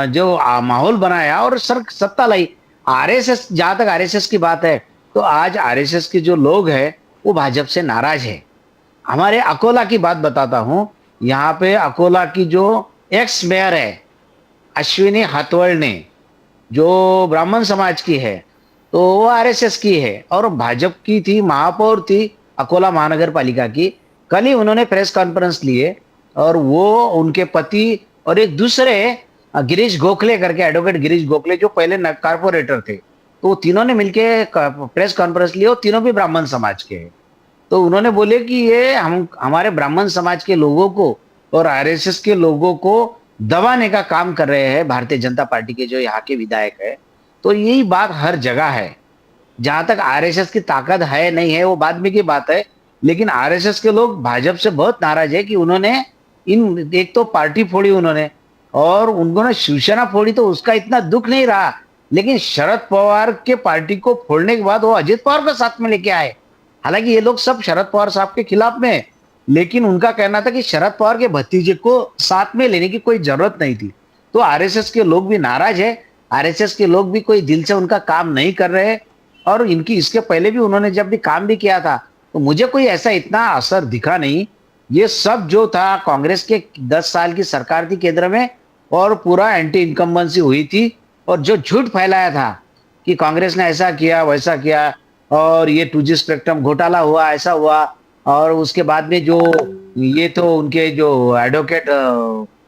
जो माहौल बनाया और सत्ता लाई आरएसएस। जहां तक आरएसएस की बात है, तो आज आरएसएस के जो लोग हैं वो भाजपा से नाराज है। हमारे अकोला की बात बताता हूं, यहाँ पे अकोला की जो एक्स मेयर है अश्विनी हाथवड़ने, जो ब्राह्मण समाज की है, तो वो आरएसएस की है और भाजपा की थी, महापौर थी अकोला महानगर पालिका की। कल ही उन्होंने प्रेस कॉन्फ्रेंस लिए और वो उनके पति और एक दूसरे गिरीश गोखले करके, एडवोकेट गिरीश गोखले, जो पहले कारपोरेटर थे, तो तीनों ने मिलके प्रेस कॉन्फ्रेंस लिए और तीनों भी ब्राह्मण समाज के हैं। तो उन्होंने बोले कि ये हमारे ब्राह्मण समाज के लोगों को और आरएसएस के लोगों को दबाने का काम कर रहे हैं भारतीय जनता पार्टी के जो यहाँ के विधायक है। तो यही बात हर जगह है। जहां तक आरएसएस की ताकत है नहीं है वो बाद में की बात है, लेकिन आरएसएस के लोग भाजपा से बहुत नाराज है कि उन्होंने एक तो पार्टी फोड़ी उन्होंने, और उन्होंने शिवसेना फोड़ी तो उसका इतना दुख नहीं रहा, लेकिन शरद पवार के पार्टी को फोड़ने के बाद वो अजित पवार को साथ में लेके आए। हालांकि ये लोग सब शरद पवार साहब के खिलाफ में, लेकिन उनका कहना था कि शरद पवार के भतीजे को साथ में लेने की कोई जरूरत नहीं थी। तो आरएसएस के लोग भी नाराज है, आरएसएस के लोग भी कोई दिल से उनका काम नहीं कर रहे। और इनकी इसके पहले भी उन्होंने जब भी काम भी किया था तो मुझे कोई ऐसा इतना असर दिखा नहीं। ये सब जो था कांग्रेस के 10 साल की सरकार थी केंद्र में, और पूरा एंटी इनकम्बेंसी हुई थी, और जो झूठ फैलाया था कि कांग्रेस ने ऐसा किया वैसा किया और ये 2G स्पेक्ट्रम घोटाला हुआ, ऐसा हुआ, और उसके बाद में जो ये तो उनके जो एडवोकेट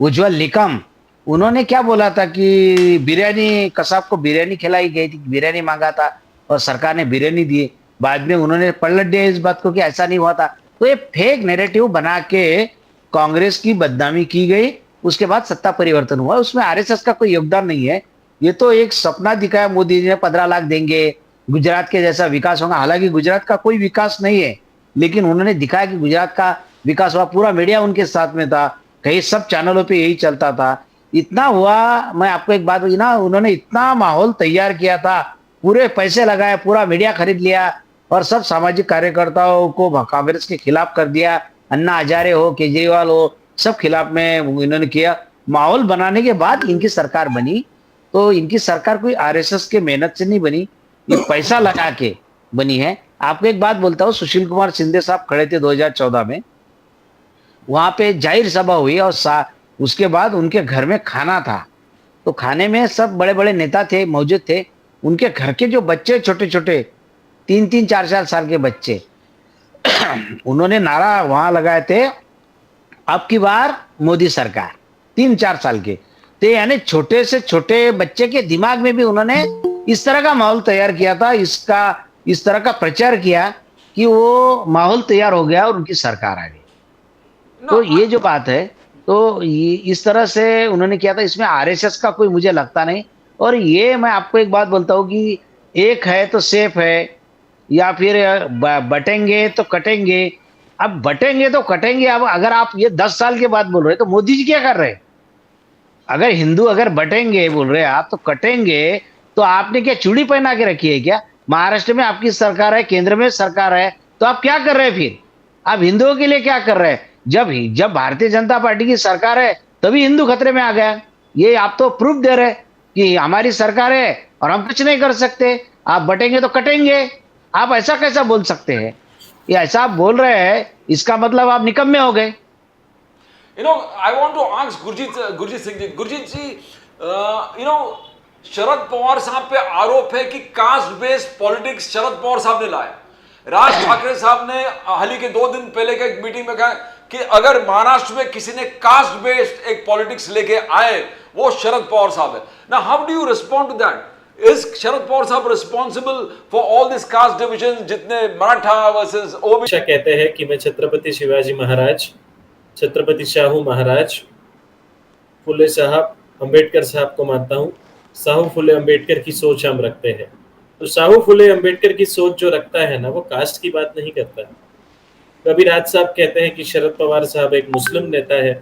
उज्जवल निकम, उन्होंने क्या बोला था कि बिरयानी, कसाब को बिरयानी खिलाई गई थी, बिरयानी मांगा था और सरकार ने बिरयानी दी। बाद में उन्होंने पलट दिया इस बात को कि ऐसा नहीं हुआ था। तो ये फेक नैरेटिव बना के कांग्रेस की बदनामी की गई, उसके बाद सत्ता परिवर्तन हुआ। उसमें आरएसएस का कोई योगदान नहीं है। ये तो एक सपना दिखाया मोदी जी ने, 15 लाख देंगे, गुजरात के जैसा विकास होगा। हालांकि गुजरात का कोई विकास नहीं है, लेकिन उन्होंने दिखाया कि गुजरात का विकास हुआ। पूरा मीडिया उनके साथ में था, कहीं सब चैनलों पे यही चलता था। इतना हुआ, मैं आपको एक बात बोली ना, उन्होंने इतना माहौल तैयार किया था, पूरे पैसे लगाए, पूरा मीडिया खरीद लिया और सब सामाजिक कार्यकर्ताओं को कांग्रेस के खिलाफ कर दिया। अन्ना हजारे हो, केजरीवाल हो, सब खिलाफ में इन्होंने किया। माहौल बनाने के बाद इनकी सरकार बनी। तो इनकी सरकार कोई आरएसएस के मेहनत से नहीं बनी, ये पैसा लगा के बनी है। आपको एक बात बोलता हूँ, सुशील कुमार शिंदे साहब खड़े थे 2014 में, वहां पे जाहिर सभा हुई और उसके बाद उनके घर में खाना था। तो खाने में सब बड़े बड़े नेता थे, मौजूद थे। उनके घर के जो बच्चे, छोटे छोटे 3-3, 4-4 साल के बच्चे, उन्होंने नारा वहां लगाए थे, अब की बार मोदी सरकार, 3-4 साल के। तो यानी छोटे से छोटे बच्चे के दिमाग में भी उन्होंने इस तरह का माहौल तैयार किया था, इस तरह का प्रचार किया कि वो माहौल तैयार हो गया और उनकी सरकार आ गई। तो ये जो बात है, तो ये इस तरह से उन्होंने किया था। इसमें आरएसएस का कोई मुझे लगता नहीं। और ये मैं आपको एक बात बोलता हूँ कि एक है तो सेफ है, या फिर बटेंगे तो कटेंगे। अब बटेंगे तो कटेंगे। अब अगर आप ये 10 साल के बाद बोल रहे तो मोदी जी क्या कर रहे हैं? अगर हिंदू अगर बटेंगे बोल रहे आप तो कटेंगे, तो आपने क्या चूड़ी पहना के रखी है क्या? महाराष्ट्र में आपकी सरकार है, केंद्र में सरकार है, तो आप क्या कर रहे हैं फिर? आप हिंदुओं के लिए क्या कर रहे हैं? जब भारतीय जनता पार्टी की सरकार है तभी हिंदू खतरे में आ गया। ये आप तो प्रूफ दे रहे कि हमारी सरकार है और हम कुछ नहीं कर सकते, आप बटेंगे तो कटेंगे। आप ऐसा कैसा बोल सकते हैं? ये ऐसा आप बोल रहे हैं, इसका मतलब आप निकम्मे हो गए। I want to ask Gurjit Singh ji. Gurjit ji, शरद पवार साहब पे आरोप है कि कास्ट बेस्ड पॉलिटिक्स शरद पवार साहब ने लाया। राज ठाकरे साहब ने हाल ही के 2 दिन पहले के एक मीटिंग में कहा कि अगर महाराष्ट्र में किसी ने कास्ट बेस्ड एक पॉलिटिक्स लेके आए वो शरद पवार साहब है। Now how do you respond to that? Is Sharad Pawar sahab responsible for all this caste division, जितने मराठा वर्सेस ओबीसी? कहते हैं कि मैं छत्रपति शिवाजी महाराज, छत्रपति शाहू महाराज, फुले साहब, अंबेडकर साहब को मानता हूँ। साहू फुले अंबेडकर की सोच हम रखते हैं। तो साहू फुले अंबेडकर की सोच जो रखता है ना, वो कास्ट की बात नहीं करता। कभी राज साहब कहते हैं कि शरद पवार साहब एक मुस्लिम नेता है,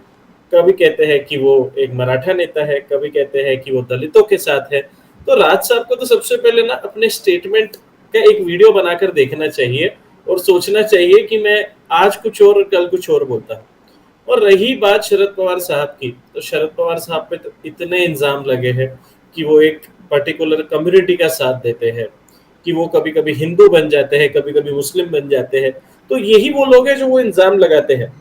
कभी कहते हैं कि वो एक मराठा नेता है, कभी कहते हैं कि वो दलितों के साथ है। तो राज साहब को तो सबसे पहले ना अपने स्टेटमेंट का एक वीडियो बनाकर देखना चाहिए और सोचना चाहिए कि मैं आज कुछ और कल कुछ और बोलता हूँ। और रही बात शरद पवार साहब की, तो शरद पवार साहब पे तो इतने इल्जाम लगे हैं कि वो एक पर्टिकुलर कम्युनिटी का साथ देते हैं, कि वो कभी कभी हिंदू बन जाते हैं, कभी कभी मुस्लिम बन जाते हैं। तो यही वो लोग हैं जो वो इल्जाम लगाते हैं।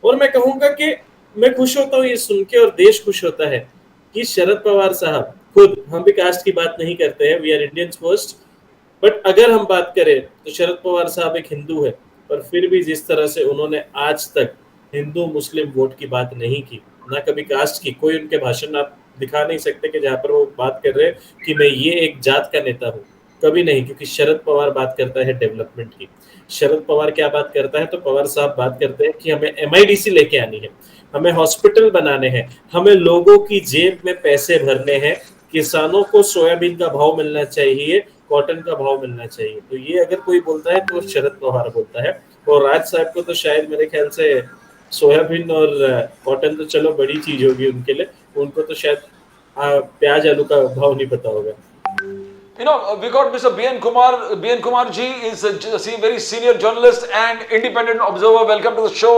और मैं कहूंगा कि मैं खुश होता हूँ ये सुन के, और देश खुश होता है कि शरद पवार साहब खुद, हम भी कास्ट की बात नहीं करते हैं, we are Indians first, but अगर हम बात करें तो शरद पवार साहब एक हिंदू है, पर फिर भी जिस तरह से उन्होंने आज तक हिंदू मुस्लिम वोट की बात नहीं की, ना कभी कास्ट की, कोई उनके भाषण आप दिखा नहीं सकते कि जहाँ पर वो बात कर रहे हैं कि मैं ये एक जात का नेता हूँ, कभी नहीं। क्योंकि शरद पवार बात करता है डेवलपमेंट की। शरद पवार क्या बात करता है, तो पवार साहब बात करते हैं कि हमें MIDC लेके आनी है, हमें हॉस्पिटल बनाने हैं, हमें लोगों की जेब में पैसे भरने हैं, किसानों को सोयाबीन का भाव मिलना चाहिए, कॉटन का भाव मिलना चाहिए। तो ये अगर कोई बोलता है तो शरद पवार बोलता है। और राज साहब को तो शायद मेरे ख्याल से सोयाबीन और कॉटन तो चलो बड़ी चीज होगी उनके लिए, उनको तो शायद प्याज आलू का भाव नहीं पता होगा। You know, we got Mr. B.N. Kumar. B.N. Kumar ji is a very senior journalist and independent observer. Welcome to the show,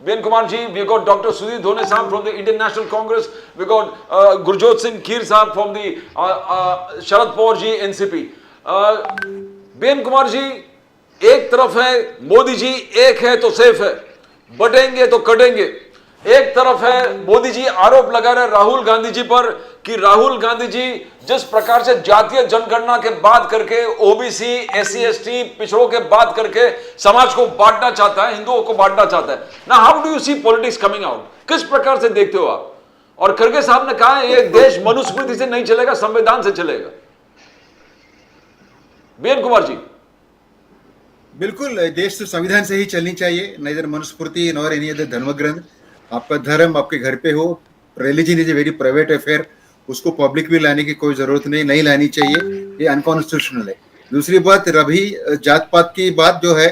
B.N. Kumar ji. We got Dr. Sudhir Dhone Sahab from the Indian National Congress. We got Gurjot Singh Kheer Sahab from the Sharad Pawar ji NCP. B.N. Kumar ji, एक तरफ है मोदी जी, एक है तो सेफ है, बटेंगे तो कटेंगे। एक तरफ है मोदी जी आरोप लगा रहे राहुल गांधी जी पर कि राहुल गांधी जी जिस प्रकार से जातीय जनगणना के बात करके ओबीसी, SC, ST पिछड़ों के बात करके समाज को बांटना चाहता है, हिंदुओं को बांटना चाहता है ना। How do you see politics coming out? किस प्रकार से देखते हो आप? और खड़गे साहब ने कहा ये देश मनुस्मृति से नहीं चलेगा, संविधान से चलेगा। B.N. कुमार जी, बिल्कुल, देश तो संविधान से ही चलनी चाहिए, neither Manusmriti nor any other धर्म ग्रंथ। आपका धर्म आपके घर पे हो, religion is a very private affair, उसको पब्लिक में लाने की कोई जरूरत नहीं लानी चाहिए, ये अनकॉन्स्टिट्यूशनल है। दूसरी बात, रवि जात पात की बात जो है,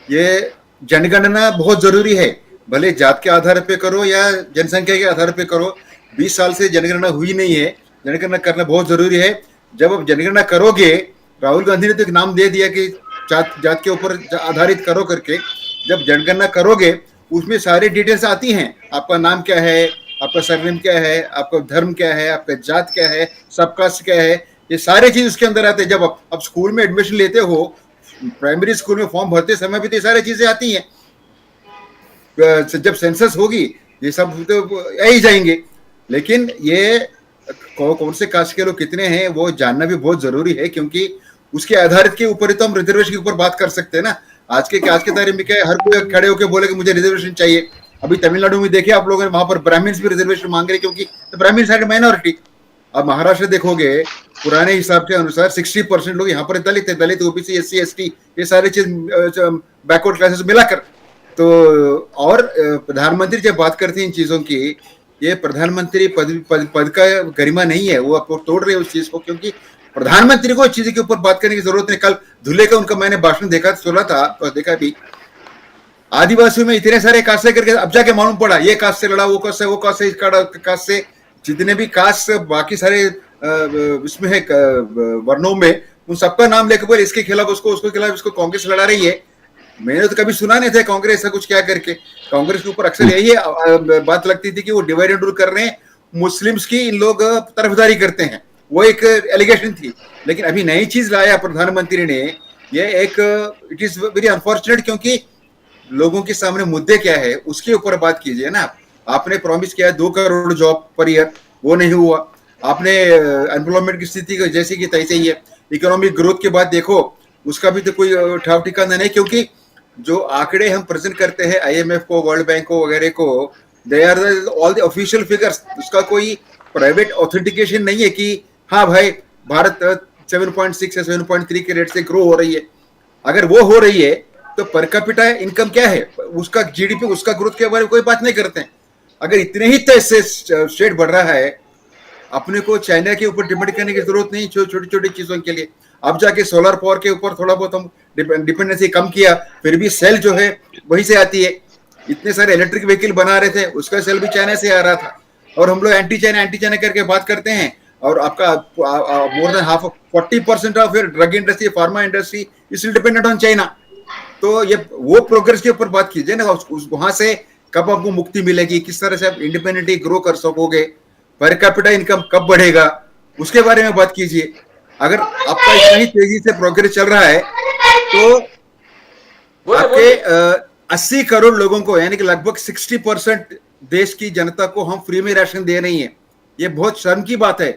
ये जनगणना बहुत जरूरी है, भले जात के आधार पे करो या जनसंख्या के आधार पे करो। 20 साल से जनगणना हुई नहीं है, जनगणना करना बहुत जरूरी है। जब आप जनगणना करोगे, राहुल गांधी ने तो एक नाम दे दिया कि जात के ऊपर आधारित करो करके, जब जनगणना करोगे उसमें सारी डिटेल्स आती हैं, आपका नाम क्या है, आपका सरनेम क्या है, आपका धर्म क्या है, आपका जात क्या है, सबकास्ट क्या है, ये सारे चीज उसके अंदर आते हैं। जब आप स्कूल में एडमिशन लेते हो, प्राइमरी स्कूल में फॉर्म भरते समय भी तो ये सारी चीजें आती हैं। जब सेंसस होगी ये सब तो आ ही जाएंगे, लेकिन ये कौन से कास्ट के लोग कितने हैं वो जानना भी बहुत जरूरी है, क्योंकि उसके आधारित के ऊपर ही तो हम रिजर्वेशन के ऊपर बात कर सकते हैं ना। आज के तारीख में क्या है, हर कोई खड़े होकर बोले कि मुझे रिजर्वेशन चाहिए। अभी तमिलनाडु में देखिए आप लोगों ने, वहां पर ब्राह्मण्स भी रिजर्वेशन मांग रहे, क्योंकि ब्राह्मण साइड माइनॉरिटी। अब महाराष्ट्र देखोगे, पुराने हिसाब के अनुसार 60% लोग यहाँ पर दलित है, दलित, ओबीसी, SC, ST, ये सारे चीज बैकवर्ड क्लासेस मिलाकर। तो और प्रधानमंत्री जब बात करते हैं इन चीजों की, ये प्रधानमंत्री पद का गरिमा नहीं है, वो आपको तोड़ रहे हैं उस चीज को, क्योंकि प्रधानमंत्री को इस चीज के ऊपर बात करने की जरूरत नहीं। कल धुले का उनका मैंने भाषण देखा, सुना था और देखा भी, आदिवासियों में इतने सारे कास्ट से करके अब जाके मालूम पड़ा, ये कास्ट से लड़ा, वो कास्ट से, वो कास्ट से, इस कास्ट से, जितने भी कास्ट बाकी सारे इसमें है वर्णों में, उन सबका नाम लेकर बोले इसके खिलाफ उसको खिलाफ इसको कांग्रेस लड़ा रही है। मैंने तो कभी सुना नहीं था कांग्रेस ऐसा कुछ क्या करके। कांग्रेस के ऊपर अक्सर यही बात लगती थी कि वो डिवाइड एंड रूल कर रहे हैं, मुस्लिम्स की इन लोग तरफदारी करते हैं, वो एक एलिगेशन थी। लेकिन अभी नई चीज लाया प्रधानमंत्री ने, ये एक इट इज वेरी अनफॉर्चुनेट, क्योंकि लोगों के सामने मुद्दे क्या है उसके ऊपर बात कीजिए ना। आपने प्रॉमिस किया 2 करोड़ जॉब पर ईयर, वो नहीं हुआ। आपने एम्प्लॉयमेंट की स्थिति जैसी की तैसे ही है। इकोनॉमिक ग्रोथ के बाद देखो उसका भी तो कोई ठाव ठिकाना नहीं, क्योंकि जो आंकड़े हम प्रेजेंट करते हैं IMF को, वर्ल्ड बैंक को वगैरह को, they are all the official figures. उसका कोई प्राइवेट ऑथेंटिकेशन नहीं है कि हाँ भाई भारत 7.6 या 7.3 के रेट से ग्रो हो रही है। अगर वो हो रही है तो पर कैपिटा इनकम क्या है, उसका GDP, उसका ग्रोथ के बारे में कोई बात नहीं करते हैं। अगर इतने ही तेज से स्टेट बढ़ रहा है, अपने को चाइना के ऊपर डिपेंड करने की जरूरत नहीं छोटी छोटी चीजों के लिए। अब जाके सोलर पावर के ऊपर थोड़ा बहुत हम डिपेंडेंसी कम किया, फिर भी सेल जो है वहीं से आती है। इतने सारे इलेक्ट्रिक व्हीकल बना रहे थे, उसका सेल भी चाइना से आ रहा था। और हम लोग एंटी चाइना करके बात करते हैं, और आपका more than half 40% of your drug industry, pharma industry is dependent on China. तो ये वो प्रोग्रेस के ऊपर बात कीजिए ना, वहां से कब आपको मुक्ति मिलेगी, किस तरह से आप इंडिपेंडेंटली ग्रो कर सकोगे, पर कैपिटा इनकम कब बढ़ेगा, उसके बारे में बात कीजिए। अगर आपका इतना ही तेजी से प्रोग्रेस चल रहा है तो आपके 80 करोड़ लोगों को, यानी कि लगभग 60% देश की जनता को हम फ्री में राशन दे रही हैं। ये बहुत शर्म की बात है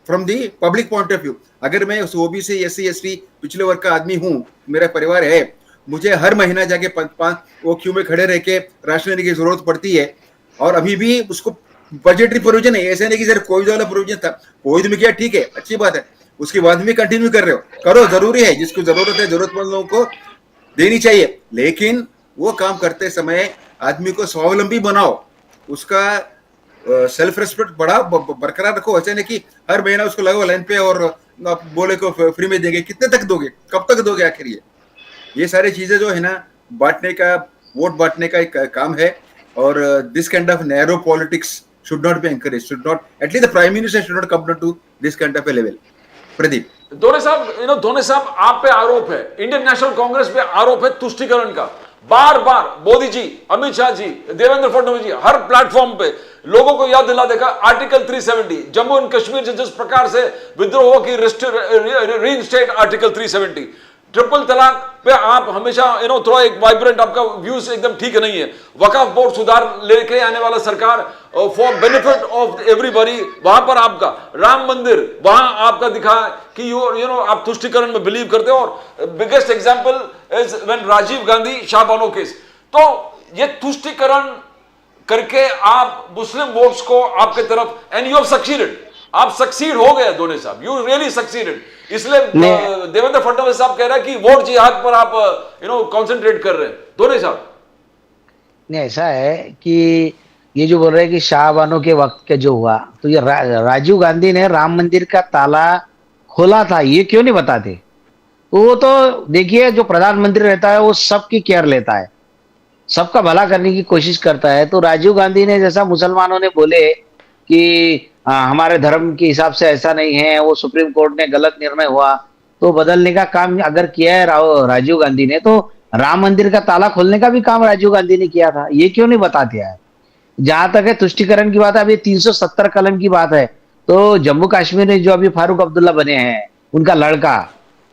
from the public point of view. अगर मैं उस OBC SC ST पिछले वर्ग का आदमी हूँ, मेरा परिवार है, मुझे हर महीना जाके वो क्यू में खड़े रह के राशन लेने की जरूरत पड़ती है। और अभी भी उसको बजटरी प्रोविजन है, ऐसे नहीं कि सर कोविड वाला प्रोविजन था, कोविड में किया, ठीक है, अच्छी बात है, उसके बाद में कंटिन्यू कर रहे हो, करो, जरूरी है, जिसको जरूरत है जरूरतमंद लोगों को देनी चाहिए। लेकिन वो काम करते समय आदमी को स्वावलंबी बनाओ, उसका सेल्फ रिस्पेक्ट बरकरार रखो। ऐसे नहीं कि हर महीना उसको लगाओ लाइन पे और आप बोले को फ्री में देंगे, कितने तक दोगे, कब तक दोगे आखिर। ये सारी चीजें जो है ना, बांटने का, वोट बांटने का एक काम है। और this kind of narrow politics should not be encouraged, should not, at least the prime minister should not come down to this kind of a level. Pradeep दोने साहब आप पे आरोप है, इंडियन नेशनल कांग्रेस पे आरोप है तुष्टीकरण का। बार बार मोदी जी, अमित शाह जी, देवेंद्र फडणवीस जी हर प्लेटफॉर्म पे लोगों को याद दिला देगा आर्टिकल 370, जम्मू एंड कश्मीर से जिस प्रकार से विद्रोह की रीइंस्टेट आर्टिकल 370, ट्रिपल तलाक पे आप हमेशा थोड़ा एक वाइब्रेंट, आपका व्यूज एकदम ठीक नहीं है। वक्फ बोर्ड सुधार लेके आने वाला सरकार फॉर बेनिफिट ऑफ एवरीबॉडी, वहां पर आपका राम मंदिर, वहां आपका दिखा कि आप तुष्टीकरण में बिलीव करते हो। और biggest example is when Rajiv Gandhi Shah Bano case. तो ये तुष्टीकरण करके आप मुस्लिम वोट्स को आपके तरफ, एंड यू हैव सक्सीडेड, आप सक्सीड हो गए दोनों साहब, यू रियली सक्सीडेड। इसलिए देवेंद्र फडणवीस साहब कह रहे हैं कि वोट जिहाद पर आप कंसंट्रेट कर रहे हैं दोनों साहब। नहीं, ऐसा है कि ये जो बोल रहे हैं कि शाहबानो के वक्त के जो हुआ, तो ये राजीव गांधी ने राम मंदिर का ताला खोला था, ये क्यों नहीं बताते। वो तो देखिए, जो प्रधानमंत्री रहता है वो सबकी केयर लेता है, सबका भला करने की कोशिश करता है। तो राजीव गांधी ने, जैसा मुसलमानों ने बोले कि हमारे धर्म के हिसाब से ऐसा नहीं है, वो सुप्रीम कोर्ट ने गलत निर्णय हुआ, तो बदलने का काम अगर किया है राजीव गांधी ने, तो राम मंदिर का ताला खोलने का भी काम राजीव गांधी ने किया था, ये क्यों नहीं बताते हैं। जहां तक है तुष्टीकरण की बात है, अभी 370 कलम की बात है, तो जम्मू कश्मीर में जो अभी फारूक अब्दुल्ला बने हैं, उनका लड़का,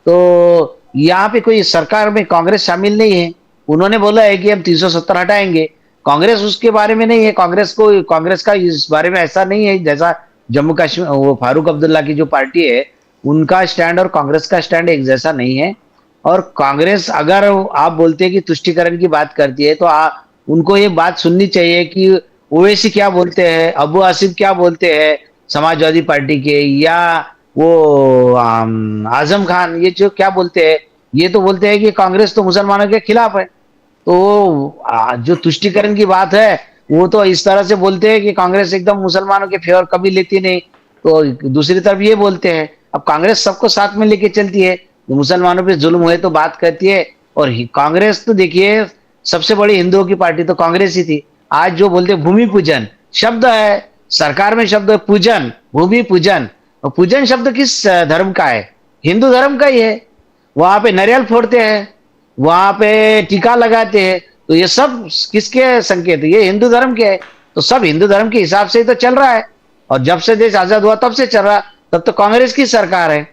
तो यहाँ पे कोई सरकार में कांग्रेस शामिल नहीं है, उन्होंने बोला है कि हम 370 हटाएंगे। कांग्रेस उसके बारे में नहीं है, कांग्रेस का इस बारे में ऐसा नहीं है जैसा जम्मू कश्मीर, वो फारूक अब्दुल्ला की जो पार्टी है उनका स्टैंड और कांग्रेस का स्टैंड एक जैसा नहीं है। और कांग्रेस, अगर आप बोलते हैं कि तुष्टीकरण की बात करती है, तो उनको ये बात सुननी चाहिए कि ओवैसी क्या बोलते हैं, अबू आसिफ क्या बोलते हैं समाजवादी पार्टी के, या वो आजम खान, ये जो क्या बोलते हैं, ये तो बोलते हैं कि कांग्रेस तो मुसलमानों के खिलाफ है। तो जो तुष्टीकरण की बात है वो तो इस तरह से बोलते हैं कि कांग्रेस एकदम मुसलमानों के फेवर कभी लेती नहीं, तो दूसरी तरफ ये बोलते हैं। अब कांग्रेस सबको साथ में लेके चलती है, मुसलमानों पे जुल्म हुए तो बात करती है। और कांग्रेस तो देखिए, सबसे बड़ी हिंदुओं की पार्टी तो कांग्रेस ही थी। आज जो बोलते भूमि पूजन शब्द है, सरकार में शब्द है पूजन, भूमि पूजन, और पूजन शब्द किस धर्म का है, हिंदू धर्म का ही है। वहां पे नारियल फोड़ते हैं, वहां पे टीका लगाते हैं, तो ये सब किसके संकेत है, ये हिंदू धर्म के है। तो सब हिंदू धर्म के हिसाब से ही तो चल रहा है, और जब से देश आजाद हुआ तब से चल रहा, तब तो कांग्रेस की सरकार है।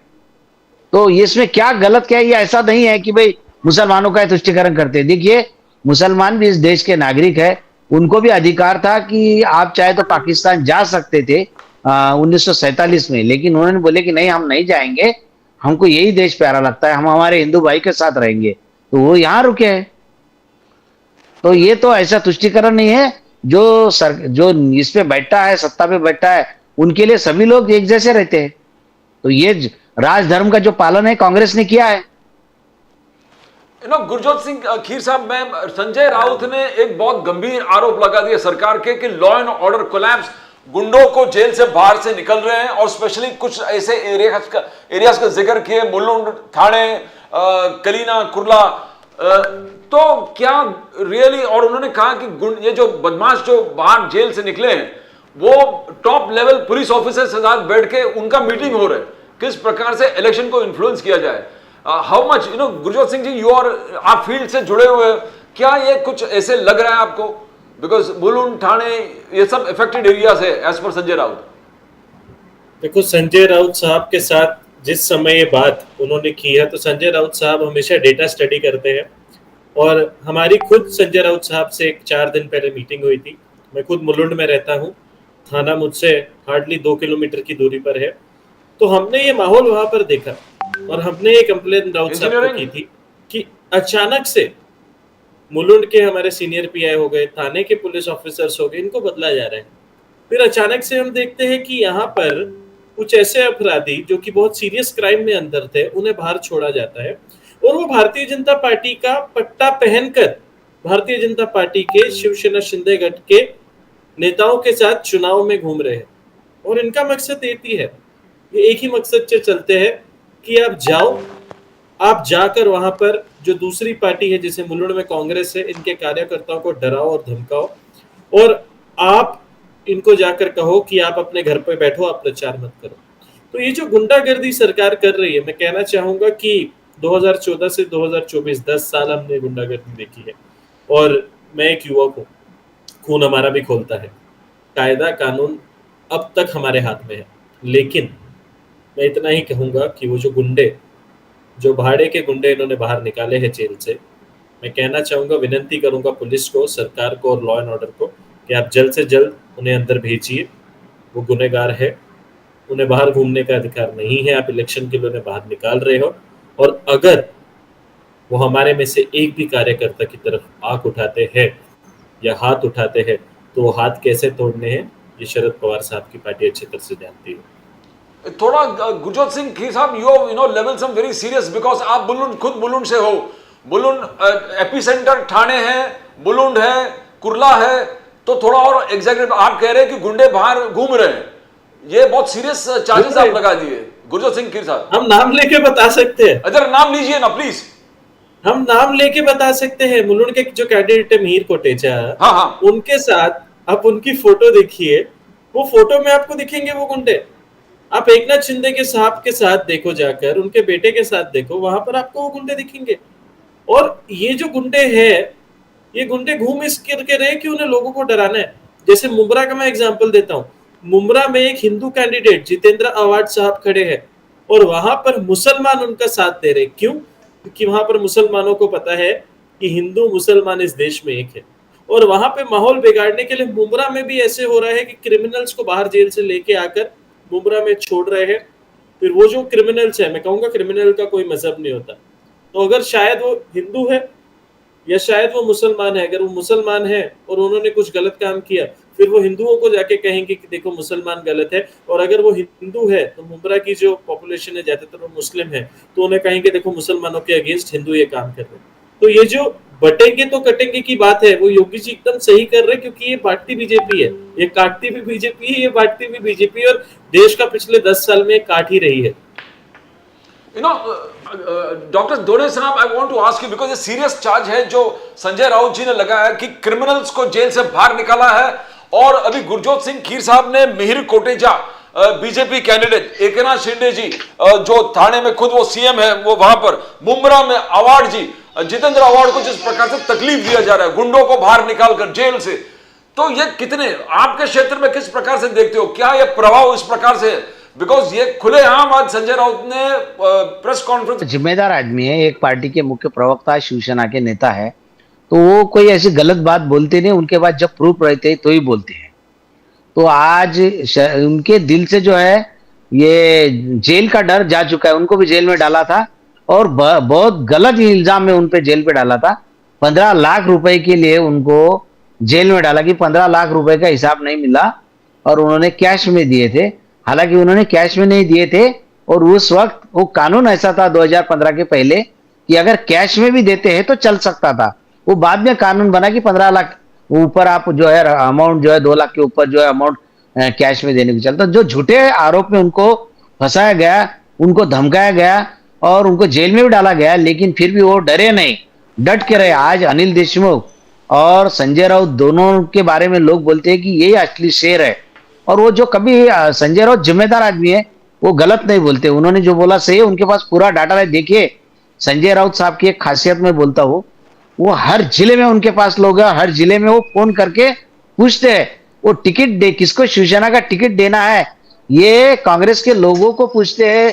तो इसमें क्या गलत क्या है, ये ऐसा नहीं है कि भाई मुसलमानों का तुष्टीकरण करते हैं। देखिए, मुसलमान भी इस देश के नागरिक है, उनको भी अधिकार था कि आप चाहे तो पाकिस्तान जा सकते थे, 1947 में, लेकिन उन्होंने बोले कि नहीं, हम नहीं जाएंगे, हमको यही देश प्यारा लगता है, हम हमारे हिंदू भाई के साथ रहेंगे, तो वो यहाँ रुके हैं। तो ये तो ऐसा तुष्टिकरण नहीं है। जो इस पे बैठा है, सत्ता पे बैठा है, उनके लिए सभी लोग एक जैसे रहते हैं। तो ये राजधर्म का जो पालन है कांग्रेस ने किया है। गुरजोत सिंह खीर साहब, मैं संजय राउत ने एक बहुत गंभीर आरोप लगा दिया सरकार के कि लॉ एंड ऑर्डर कोलैप्स, गुंडों को जेल से बाहर से निकल रहे हैं, और स्पेशली कुछ ऐसे एरियाज का जिक्र किए, मुलुंड, थाने, कलीना, कुर्ला। तो क्या रियली, और उन्होंने कहा कि ये जो बदमाश जो बाहर जेल से निकले हैं वो टॉप लेवल पुलिस ऑफिसर के साथ बैठ के उनका मीटिंग हो रहा है, किस प्रकार से इलेक्शन को इन्फ्लुएंस किया जाए। हाउ मच गुरजोत सिंह जी, आप फील्ड से जुड़े हुए हैं, क्या ये कुछ ऐसे लग रहा है आपको? बिकॉज मुलुंड, थाने, ये सब इफेक्टेड एरियाज है एज पर संजय राउत। देखो, संजय राउत साहब के साथ जिस समय ये बात उन्होंने की है, तो संजय राउत साहब हमेशा डेटा स्टडी करते हैं, और हमारी खुद संजय राउत साहब से 4 दिन पहले मीटिंग हुई थी। मैं खुद मुलुंड में रहता हूँ, थाना मुझसे हार्डली 2 किलोमीटर की दूरी पर है। तो हमने ये माहौल वहां पर देखा, और हमने ये कंप्लेन राउत साहब को की थी कि अचानक से मुलुंड के हमारे सीनियर पीआई हो गए, थाने के पुलिस ऑफिसर्स हो गए, इनको बदला जा रहा है। फिर अचानक से हम देखते हैं कि यहाँ पर कुछ ऐसे अपराधी जो कि बहुत सीरियस क्राइम में अंदर थे, उन्हें बाहर छोड़ा जाता है, और वो भारतीय जनता पार्टी का पट्टा पहनकर भारतीय जनता पार्टी के शिवसेना शिंदे गठ के नेताओं के साथ चुनाव में घूम रहे हैं। और इनका मकसद एक ही है, ये एक ही मकसद से चलते हैं कि आप जाओ, आप जाकर वहां पर जो दूसरी पार्टी है, जैसे मुलुंड में कांग्रेस है, इनके कार्यकर्ताओं को डराओ और धमकाओ, और आप इनको जाकर कहो कि आप अपने घर पे बैठो, आप प्रचार मत करो। तो ये जो गुंडागर्दी सरकार कर रही है, मैं कहना चाहूंगा कि 2014 से 2024 10 साल हमने गुंडागर्दी देखी है, और मैं एक युवक हूँ, खून हमारा भी खोलता है, कायदा कानून अब तक हमारे हाथ में है। लेकिन मैं इतना ही कहूंगा कि वो जो गुंडे, जो भाड़े के गुंडे इन्होंने बाहर निकाले हैं जेल से, मैं कहना चाहूंगा, विनती करूंगा पुलिस को, सरकार को और लॉ एंड ऑर्डर को कि आप जल्द से जल्द उन्हें अंदर भेजिए। वो गुनहगार है, उन्हें बाहर घूमने का अधिकार नहीं है, आप इलेक्शन के लिए उन्हें बाहर निकाल रहे हो। और अगर वो हमारे में से एक भी कार्यकर्ता की तरफ आंख उठाते हैं या हाथ उठाते हैं, तो वो हाथ कैसे तोड़ने हैं, ये शरद पवार साहब की पार्टी अच्छी तरह से जानती है। थोड़ा गुरजोत सिंह खीर साहब, you level some very serious, because आप खुद मुलुंड से हो। मुलुंड एपिसेंटर ठाणे है, मुलुंड है, कुर्ला है, तो थोड़ा और एग्जैक्ट आप कह रहे हैं कि गुंडे बाहर घूम रहे हैं, ये बहुत सीरियस चार्जेस आप लगा दिए गुरजोत सिंह खीर साहब। हम नाम लेके बता सकते हैं, अगर नाम लीजिए ना प्लीज। हम नाम लेके बता सकते हैं। मुलुंड के जो कैंडिडेट है मिहिर कोटेचा, हाँ, उनके साथ आप उनकी फोटो देखिए, वो फोटो में आपको दिखेंगे वो गुंडे। आप एकनाथ शिंदे के साहब के साथ देखो, जाकर उनके बेटे के साथ देखो, वहां पर आपको वो गुंडे दिखेंगे। और ये जो गुंडे हैं, ये गुंडे घूम इस करके रहे कि उन्हें लोगों को डराना है। जैसे मुंब्रा का मैं एग्जांपल देता हूँ, मुंब्रा में एक हिंदू कैंडिडेट जितेंद्र आवाड साहब खड़े हैं, और वहां पर मुसलमान उनका साथ दे रहे। क्यों? क्योंकि वहां पर मुसलमानों को पता है कि हिंदू मुसलमान इस देश में एक है। और वहां पे माहौल बिगाड़ने के लिए मुंब्रा में भी ऐसे हो रहा है कि क्रिमिनल्स को बाहर जेल से लेके आकर मुंब्रा में छोड़ रहे हैं। फिर वो जो क्रिमिनल्स है, मैं कहूंगा क्रिमिनल का कोई मजहब नहीं होता, तो अगर शायद वो हिंदू है या शायद वो मुसलमान है, अगर वो मुसलमान है और उन्होंने कुछ गलत काम किया, फिर वो हिंदुओं को जाके कहेंगे कि देखो मुसलमान गलत है। और अगर वो हिंदू है तो मुंब्रा की जो पॉपुलेशन है ज्यादातर वो मुस्लिम है, तो उन्हें कहेंगे देखो मुसलमानों के अगेंस्ट हिंदू ये काम कर रहे हैं। तो ये जो बटेंगे तो कटेंगे की बात है, वो योगी जी एकदम सही कर रहे हैं, क्योंकि ये बांटती बीजेपी है, ये काटती भी बीजेपी है, ये बांटती भी बीजेपी, और देश का पिछले 10 साल में काट ही रही है। डॉक्टर दोरे साहब, I want to ask you, because ये सीरियस चार्ज है जो संजय राउत जी ने लगाया कि क्रिमिनल्स को जेल से बाहर निकाला है। और अभी गुरजोत सिंह खीर साहब ने मिहिर कोटेचा, बीजेपी कैंडिडेट, एकनाथ शिंदे जी जो थाने में खुद वो सीएम है, वो वहां पर मुंब्रा में आवाड जी, जितेंद्र आवाड को जिस प्रकार से तकलीफ दिया जा रहा है गुंडों को बाहर निकालकर जेल से, तो ये कितने आपके क्षेत्र में किस प्रकार से देखते हो? क्या ये प्रभाव इस प्रकार से, बिकॉज ये खुलेआम आज संजय राउत ने प्रेस कॉन्फ्रेंस, जिम्मेदार आदमी है, एक पार्टी के मुख्य प्रवक्ता, शिवसेना के नेता है, तो वो कोई ऐसी गलत बात बोलते नहीं, उनके बाद जब प्रूफ रहते हैं तो ही बोलते हैं। तो आज उनके दिल से जो है ये जेल का डर जा चुका है। उनको भी जेल में डाला था और बहुत गलत इल्जाम में उन पे जेल पे डाला था। 15 लाख रुपए के लिए उनको जेल में डाला कि 15 लाख रुपए का हिसाब नहीं मिला और उन्होंने कैश में दिए थे। हालांकि उन्होंने कैश में नहीं दिए थे और उस वक्त वो कानून ऐसा था 2015 के पहले कि अगर कैश में भी देते हैं तो चल सकता था। वो बाद में कानून बना कि 15 लाख ऊपर आप जो है अमाउंट जो है 2 लाख के ऊपर जो है अमाउंट कैश में देने को चलता। जो झूठे आरोप में उनको फंसाया गया, उनको धमकाया गया और उनको जेल में भी डाला गया, लेकिन फिर भी वो डरे नहीं, डट के रहे। आज अनिल देशमुख और संजय राउत दोनों के बारे में लोग बोलते हैं कि यही असली शेर है। और वो जो कभी संजय राउत जिम्मेदार आदमी है, वो गलत नहीं बोलते। उन्होंने जो बोला सही है, उनके पास पूरा डाटा है। देखिए संजय राउत साहब की एक खासियत में बोलता हूँ, वो हर जिले में उनके पास लोग हैं, हर जिले में वो फोन करके पूछते हैं वो टिकट दे, किसको शिवसेना का टिकट देना है। ये कांग्रेस के लोगों को पूछते हैं,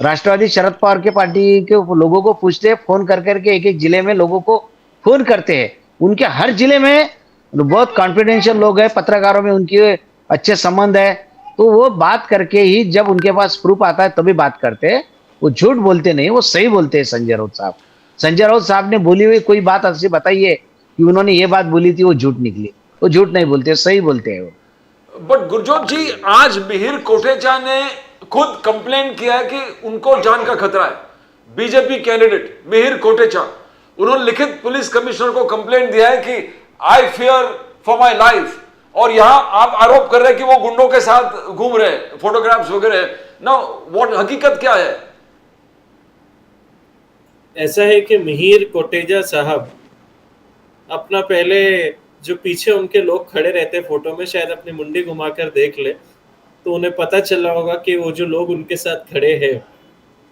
राष्ट्रवादी शरद पवार के पार्टी के लोगों को पूछते हैं, फोन कर करके एक एक जिले में लोगों को फोन करते हैं। उनके हर जिले में बहुत कॉन्फिडेंशियल लोग हैं, पत्रकारों में उनके अच्छे संबंध है, तो वो बात करके ही जब उनके पास प्रूफ आता है तभी बात करते हैं। वो झूठ बोलते नहीं, वो सही बोलते हैं। संजय राउत साहब, संजय राउत साहब ने बोली हुई कोई बात ऐसी बताइए कि उन्होंने ये बात बोली थी वो झूठ निकली। वो झूठ नहीं बोलते, सही बोलते हैं वो। बट गुरजोत जी, आज मिहिर कोटेचा ने खुद कंप्लेन किया है कि उनको जान का खतरा है। बीजेपी कैंडिडेट मिहिर कोटेचा, उन्होंने लिखित पुलिस कमिश्नर को कंप्लेन दिया है कि I fear for my life. और यहां आप आरोप कर रहे हैं कि वो गुंडों के साथ घूम रहे हैं, फोटोग्राफ्स वगैरह। ना व्हाट हकीकत क्या है? ऐसा है कि मिहिर कोटेचा साहब अपना पहले जो पीछे उनके लोग खड़े रहते फोटो में, शायद अपनी मुंडी घुमाकर देख ले तो उन्हें पता चला होगा कि वो जो लोग उनके साथ खड़े हैं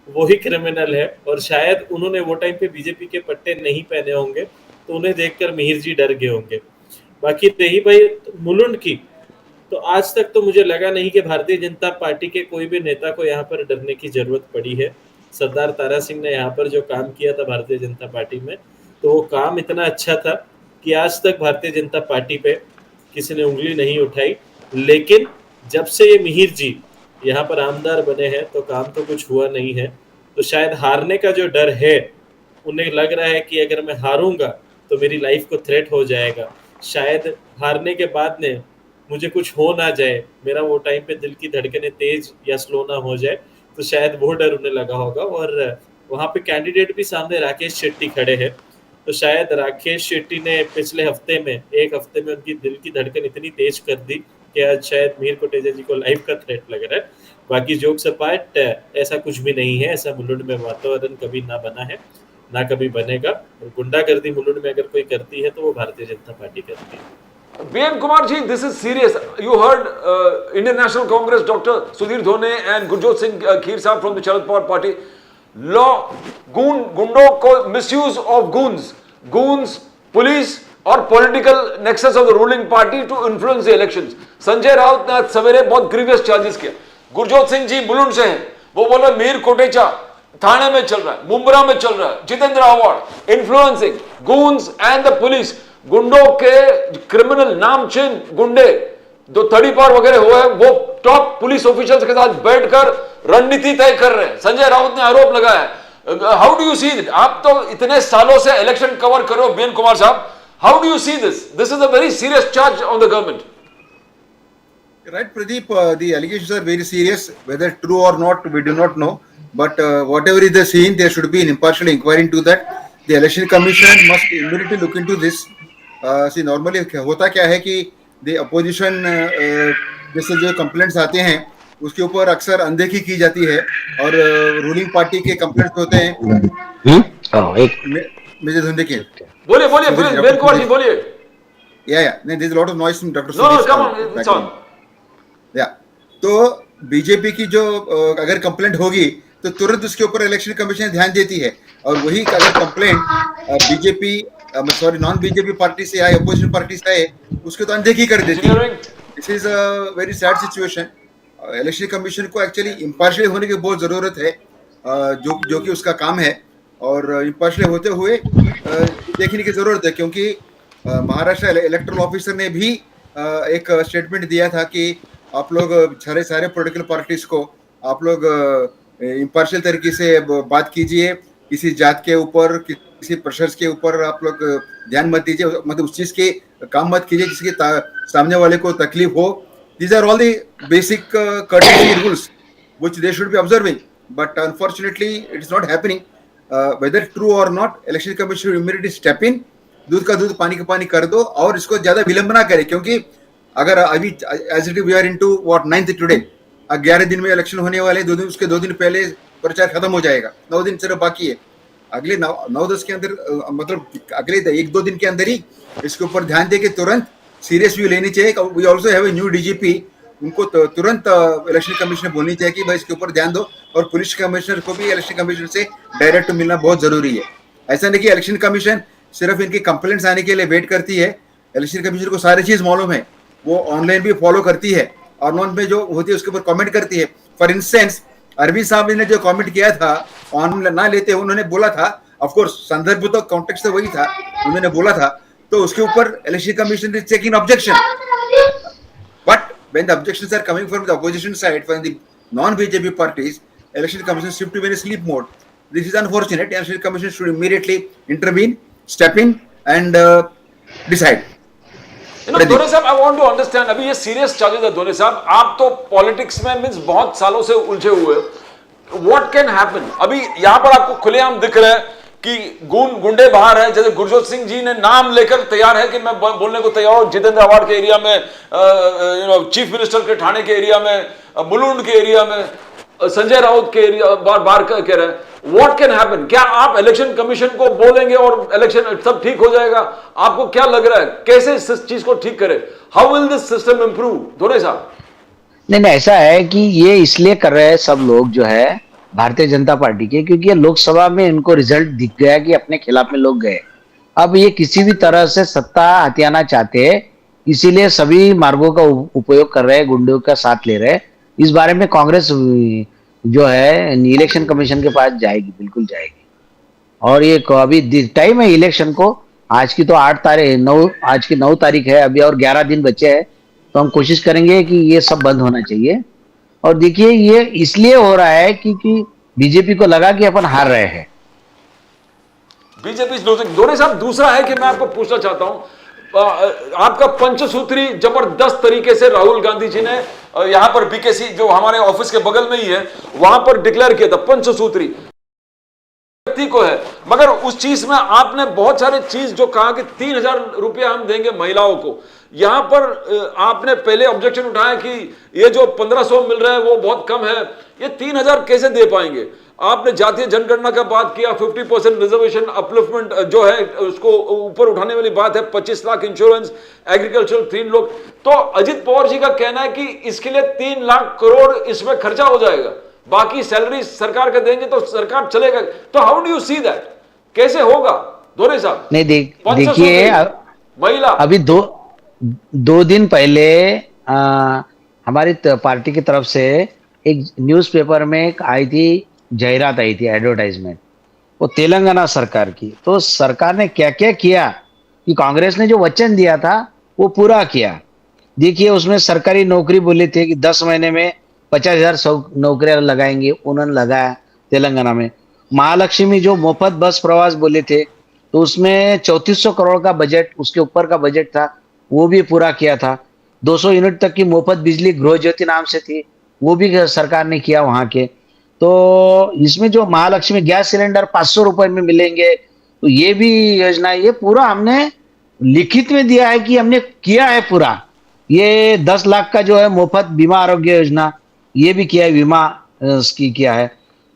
वही क्रिमिनल है। और शायद उन्होंने वो टाइम पे बीजेपी के पट्टे नहीं पहने होंगे तो उन्हें देखकर मिहिर जी डर गए होंगे। बाकी रही भाई मुलुंड की, तो आज तक तो मुझे लगा नहीं कि भारतीय जनता पार्टी के कोई भी नेता को यहाँ पर डरने की जरूरत पड़ी है। सरदार तारा सिंह ने यहाँ पर जो काम किया था भारतीय जनता पार्टी में, तो वो काम इतना अच्छा था कि आज तक भारतीय जनता पार्टी पे किसी ने उंगली नहीं उठाई। लेकिन जब से ये मिहिर जी यहाँ पर आमदार बने हैं तो काम तो कुछ हुआ नहीं है। तो शायद हारने का जो डर है, उन्हें लग रहा है कि अगर मैं हारूंगा तो मेरी लाइफ को थ्रेट हो जाएगा। शायद हारने के बाद ने मुझे कुछ हो ना जाए, मेरा वो टाइम पे दिल की धड़कनें तेज या स्लो ना हो जाए, तो शायद वो डर उन्हें लगा होगा। और वहाँ पे कैंडिडेट भी सामने राकेश शेट्टी खड़े हैं, तो शायद राकेश शेट्टी ने पिछले एक हफ्ते में उनकी दिल की धड़कन इतनी तेज कर दी कि आज शायद मिहिर कोटेचा जी को लाइफ का थ्रेट लग रहा है। बाकी जोक्स अपार्ट, ऐसा कुछ भी नहीं है। ऐसा मुलुंड में वातावरण कभी ना बना है, ना कभी बनेगा। और गुंडागर्दी मुलुंड में अगर कोई करती है तो वो भारतीय जनता पार्टी करती है। BN Kumar ji, this is serious. You heard Indian National Congress, Dr. Sudhir Dhone and Gurjot Singh Kheer Sahab from the Sharad Pawar party. Law, गुंडों को misuse of goons, police और political nexus of the ruling party to influence the elections. Sanjay Raut ने आज सवेरे बहुत ग्रीवियस चार्जेस किया। गुरजोत सिंह जी मुलुंड से हैं, वो बोले मिहिर कोटेचा थाने में चल रहा है, मुंब्रा में चल रहा है, Jitendra award, influencing goons and the police. गुंडों के क्रिमिनल नामचीन गुंडे जो तड़ीपार वगैरह हुए हैं, वो टॉप पुलिस ऑफिसर्स के साथ बैठकर रणनीति तय कर रहे हैं। संजय राउत ने आरोप लगाया है। How do you see it? आप तो इतने सालों से इलेक्शन कवर करो बीएन कुमार साहब, how do you see this? This is a very serious charge on the government. Right, Pradeep, the allegations are very serious. Whether true or not, we do not know. But whatever is the scene, there should be an impartial inquiry into that. The Election Commission must immediately look into this. See, normally होता क्या है कि the opposition जैसे जो कंप्लेंट्स आते हैं उसके ऊपर अक्सर अनदेखी की जाती है और रूलिंग पार्टी के कंप्लेंट्स होते हैं। मेजर धुंधे के बोलिए बीएन कुमार जी बोलिए। नहीं, there is a lot of noise from Dr. No, come on, it's on. तो बीजेपी की जो अगर कंप्लेंट होगी तो तुरंत उसके ऊपर इलेक्शन कमीशन ध्यान देती है। और वही अगर complaint BJP non BJP party से आए, अपोजिशन पार्टी से आए, उसको तो अनदेखी कर देती है। This is a very sad situation. Election commission को एक्चुअली इम्पार्शियल होने की बहुत जरूरत है, जो कि उसका काम है। और इम्पार्शियल होते हुए देखने की जरूरत है, क्योंकि महाराष्ट्र इलेक्टोरल ऑफिसर ने भी एक स्टेटमेंट दिया था कि आप लोग सारे सारे पॉलिटिकल पार्टीज को आप लोग इम्पार्शियल तरीके से बात कीजिए, किसी जात के ऊपर किसी प्रेशर्स के ऊपर आप लोग ध्यान मत दीजिए, मतलब उस चीज के काम मत कीजिए जिसके सामने वाले को तकलीफ हो. These are all the basic courtesy rules which they should be observing, but unfortunately it is not happening. Whether true or not, election commission should immediately step in, दूध का दूध पानी का पानी कर दो और इसको ज्यादा विलंब ना करे, क्योंकि अगर अभी as it we are into what 9th today, 11 दिन में इलेक्शन होने वाले, 2 दिन उसके 2 दिन पहले प्रचार खत्म हो जाएगा, 9 दिन सिर्फ बाकी है. अगले 9-10 के अंदर मतलब अगले 1-2 दिन के अंदर ही इसके ऊपर ध्यान दे के तुरंत सीरियस व्यू लेनी चाहिए. We also have a new DGP, उनको तुरंत इलेक्शन कमिश्नर बोलनी चाहिए कि भाई इसके ऊपर ध्यान दो, और पुलिस कमिश्नर को भी इलेक्शन कमिश्नर से डायरेक्ट मिलना बहुत जरूरी है. ऐसा नहीं कि इलेक्शन कमीशन सिर्फ इनकी कंप्लेंट्स आने के लिए वेट करती है. इलेक्शन कमीशन को सारी चीज मालूम है, वो ऑनलाइन भी फॉलो करती है, ऑनलाइन में जो होती है उसके ऊपर कमेंट करती है. फॉर इंस्टेंस अरविंद साहब ने जो कमेंट किया था ऑन ना लेते, उन्होंने बोला था, ऑफ कोर्स संदर्भ तो कॉन्टेक्स्ट तो वही था, उन्होंने बोला था, तो उसके ऊपर election commission is taking objection. But when the objections are coming from the opposition side, from the non BJP parties, election commission shift to sleep mode. This is unfortunate. Election commission should immediately intervene, step in and decide. दोने साहब, आई वांट टू अंडरस्टैंड, अभी ये सीरियस चार्जेस है. दोने साहब, आप तो पॉलिटिक्स में मींस बहुत सालों से उलझे हुए, व्हाट कैन हैपन? अभी यहाँ पर आपको खुलेआम दिख रहा है कि गुंडे बाहर हैं, जैसे गुरजोत सिंह जी ने नाम लेकर तैयार है कि मैं बोलने को तैयार हूं, जितेंद्र आवाड़ के एरिया में, चीफ मिनिस्टर के ठाणे के एरिया में, मुलुंड के एरिया में, संजय राउत के एरिया बार कह रहे हैं. What can happen? क्या आप इलेक्शन कमीशन को बोलेंगे और इलेक्शन सब ठीक हो जाएगा? आपको क्या लग रहा है, कैसे इस चीज को ठीक करें? How will this system improve? दोने साहब, नहीं, ऐसा है कि ये इसलिए कर रहे हैं सब लोग जो है भारतीय जनता पार्टी के, क्योंकि ये लोकसभा में इनको रिजल्ट दिख गया कि अपने खिलाफ में लोग गए. अब ये किसी भी तरह से सत्ता हथियाना चाहते हैं, इसीलिए सभी मार्गों का उपयोग कर रहे हैं, गुंडों का साथ ले रहे हैं. इस बारे में कांग्रेस जो है इलेक्शन कमीशन के पास जाएगी, बिल्कुल जाएगी. और ये अभी टाइम है इलेक्शन को, आज की तो 8 तारीख 9, आज की 9 तारीख है, अभी और 11 दिन बचे हैं, तो हम कोशिश करेंगे कि ये सब बंद होना चाहिए. और देखिए ये इसलिए हो रहा है क्योंकि बीजेपी को लगा कि अपन हार रहे हैं. बीजेपी दोने साहब, दूसरा है कि मैं आपको पूछना चाहता हूं, आपका पंचसूत्री जबरदस्त तरीके से राहुल गांधी जी ने यहां पर बीकेसी जो हमारे ऑफिस के बगल में ही है वहां पर डिक्लेयर किया था. पंचसूत्री व्यक्ति को है, मगर उस चीज में आपने बहुत सारे चीज जो कहा कि 3,000 रुपया हम देंगे महिलाओं को. यहां पर आपने पहले ऑब्जेक्शन उठाया कि ये जो 1,500 मिल रहा है वो बहुत कम है, ये 3,000 कैसे दे पाएंगे? आपने जातीय जनगणना का बात किया, 50% रिजर्वेशन अपलिफ्टमेंट जो है उसको ऊपर उठाने वाली बात है, 25 लाख इंश्योरेंस, एग्रीकल्चर 3 लोग. तो अजित पवार जी का कहना है कि इसके लिए 3 लाख करोड़ इसमें खर्चा हो जाएगा, बाकी सैलरी सरकार का देंगे तो सरकार चलेगा. तो how do you see that, कैसे होगा? दोने साहब, नहीं देखिए, महिला अभी दो दिन पहले हमारी पार्टी की तरफ से एक न्यूज़पेपर में एक आई थी, जाहिरात आई थी, एडवर्टाइजमेंट, वो तेलंगाना सरकार की. तो सरकार ने क्या क्या किया कि कांग्रेस ने जो वचन दिया था वो पूरा किया. देखिए उसमें सरकारी नौकरी बोले थे कि 10 महीने में 50,000 नौकरियां लगाएंगे, उन्होंने लगाया तेलंगाना में. महालक्ष्मी जो मुफ्त बस प्रवास बोले थे, तो उसमें 3400 करोड़ का बजट, उसके ऊपर का बजट था, वो भी पूरा किया था. 200 यूनिट तक की मुफ्त बिजली गृह ज्योति नाम से थी, वो भी सरकार ने किया वहां के. तो इसमें जो महालक्ष्मी गैस सिलेंडर 500 रुपए में मिलेंगे, तो ये भी योजना, ये पूरा हमने लिखित में दिया है कि हमने किया है पूरा. ये 10 लाख का जो है मुफ्त बीमा आरोग्य योजना, ये भी किया है, बीमा की किया है.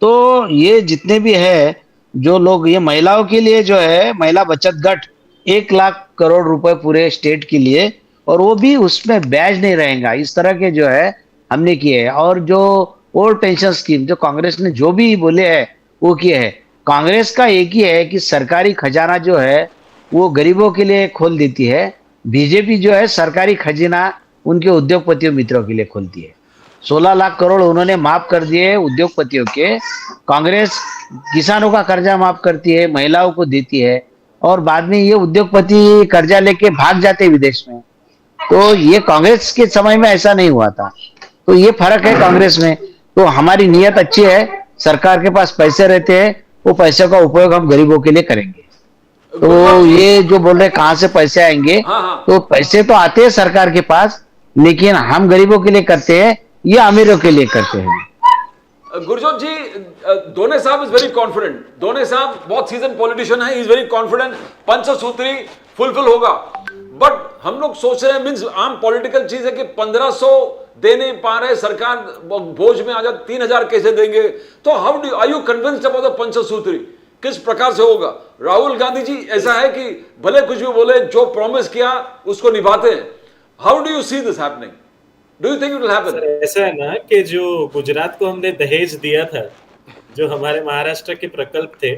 तो ये जितने भी है जो लोग, ये महिलाओं के लिए जो है महिला बचत गट 1 लाख करोड़ रुपए पूरे स्टेट के लिए, और वो भी उसमें ब्याज नहीं रहेगा, इस तरह के जो है हमने किए हैं. और जो और पेंशन स्कीम जो कांग्रेस ने जो भी बोले है वो किए है. कांग्रेस का एक ही है कि सरकारी खजाना जो है वो गरीबों के लिए खोल देती है, बीजेपी जो है सरकारी खजाना उनके उद्योगपतियों मित्रों के लिए खोलती है. 16 लाख करोड़ उन्होंने माफ कर दिए उद्योगपतियों के. कांग्रेस किसानों का कर्जा माफ करती है, महिलाओं को देती है, और बाद में ये उद्योगपति कर्जा लेके भाग जाते विदेश में. तो ये कांग्रेस के समय में ऐसा नहीं हुआ था। तो ये फर्क है कांग्रेस में। तो हमारी नीयत अच्छी है, सरकार के पास पैसे रहते हैं, वो पैसे का उपयोग हम गरीबों के लिए करेंगे। तो ये जो बोल रहे कहाँ से पैसे आएंगे, हाँ। तो पैसे तो आते हैं सरकार के पास, लेकिन हम गरीबों के लिए करते हैं या अमीरों के लिए करते हैं। गुरजोत जी, दोने साहब इज वेरी कॉन्फिडेंट। दोने साहब बहुत सीजन पॉलिटिशियन है, इज वेरी कॉन्फिडेंट पंचसूत्री फुलफिल होगा। बट हम लोग सोच रहे हैं, मींस आम पॉलिटिकल चीज है कि 1500 दे नहीं पा रहे, सरकार बोझ में आ जाए, 3000 कैसे देंगे? तो how do are you convinced about the Panchsutri? किस प्रकार से होगा? राहुल गांधी जी ऐसा है कि भले कुछ भी बोले, जो प्रॉमिस किया उसको निभाते हैं। How do you see this happening? Do you think it will happen? Sir, ऐसा है ना कि जो गुजरात को हमने दहेज दिया था, जो हमारे महाराष्ट्र के प्रकल्प थे,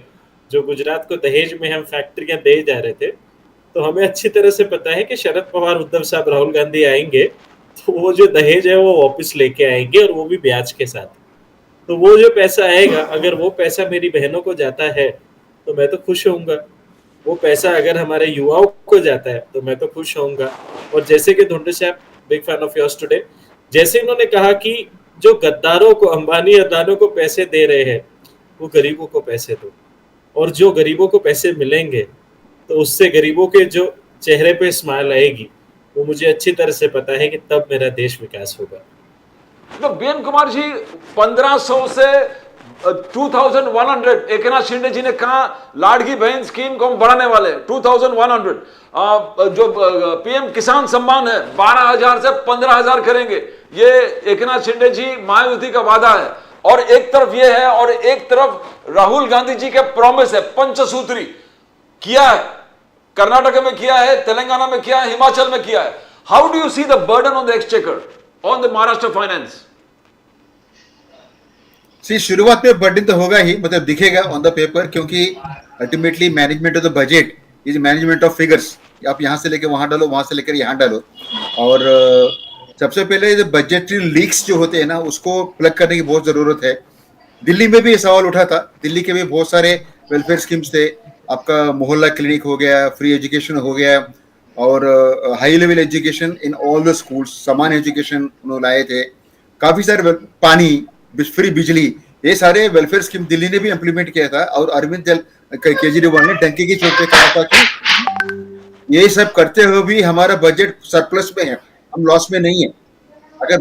जो गुजरात को दहेज में हम फैक्ट्रियां दे जा रहे थे, तो हमें अच्छी तरह से पता है कि शरद पवार, उद्धव साहब, राहुल गांधी आएंगे तो वो जो दहेज है वो वापस लेके आएंगे, और वो भी ब्याज के साथ। तो वो जो पैसा आएगा, अगर वो पैसा मेरी बहनों को जाता है तो मैं तो खुश होऊंगा। वो पैसा अगर हमारे युवाओं को जाता है तो मैं तो खुश होऊंगा। और जैसे कि धुंडे साहब, big fan of yours today, जैसे उन्होंने कहा कि जो गद्दारों को, अंबानी अदानों को पैसे दे रहे हैं, वो गरीबों को पैसे दो, और जो गरीबों को पैसे मिलेंगे तो उससे गरीबों के जो चेहरे पे स्माइल आएगी, वो मुझे अच्छी तरह से पता है कि तब मेरा देश विकास होगा। तो बीएन कुमार जी, 1500 से 2100 एकनाथ शिंदे जी ने कहा लाडकी बहन स्कीम को हम बढ़ाने वाले, 2100। जो पीएम किसान सम्मान है 12000 से 15000 करेंगे, ये एकनाथ शिंदे जी मायावती का वादा है। और एक तरफ ये है और एक तरफ राहुल गांधी जी के प्रॉमिस है, पंचसूत्री किया है, कर्नाटक में किया है, तेलंगाना में किया है, हिमाचल में किया है। How do you see the burden on the exchequer, on the Maharashtra finance? शुरुआत में बर्डन तो होगा ही, मतलब दिखेगा ऑन द पेपर, क्योंकि ultimately management of the budget is management of figures. आप यहाँ से लेकर वहां डालो, वहां से लेकर यहाँ डालो। और सबसे पहले जो बजटरी लीक्स जो होते हैं ना, उसको प्लग करने की बहुत जरूरत है। दिल्ली में भी ये सवाल उठा था, दिल्ली के भी बहुत सारे वेलफेयर स्कीम्स थे। आपका मोहल्ला क्लिनिक हो गया, फ्री एजुकेशन हो गया, और high level education in all the schools, समान एजुकेशन उन्होंने लाए थे। काफी सारे पानी, फ्री बिजली, ये सारे वेलफेयर स्कीम दिल्ली ने भी इम्प्लीमेंट किया था। और अरविंद केजरीवाल ने डंके की चोट पे कहा था कि ये सब करते हुए भी हमारा बजट सरप्लस में है, हम लॉस में नहीं है। अगर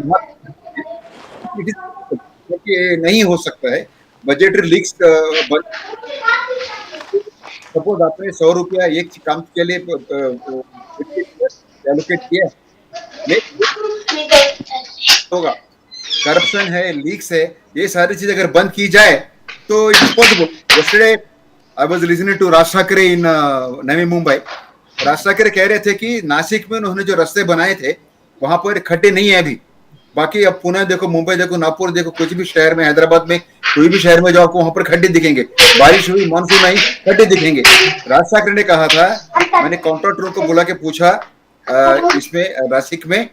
ये नहीं हो सकता है बजट लीक्स। सपोज आपने 100 रुपया एक काम के लिए एलोकेट किया होगा, करप्शन है, लीक्स है, ये सारी चीज अगर बंद की जाए तो it is possible. Yesterday I was listening to Raj Thackeray in Navi Mumbai. Raj Thackeray कह रहे थे कि नासिक में उन्होंने जो रास्ते बनाए थे वहां पर खड्डे नहीं है अभी। बाकी अब पुणे देखो, मुंबई देखो, नागपुर देखो, कुछ भी शहर में, हैदराबाद में, कोई भी शहर में जाओ आपको वहां पर खड्डे दिखेंगे। बारिश हुई, मानसून आई, खड्डे दिखेंगे। राज ठाकरे ने कहा था, मैंने कॉन्ट्रैक्टरों को बुला के पूछा, इसमें नासिक में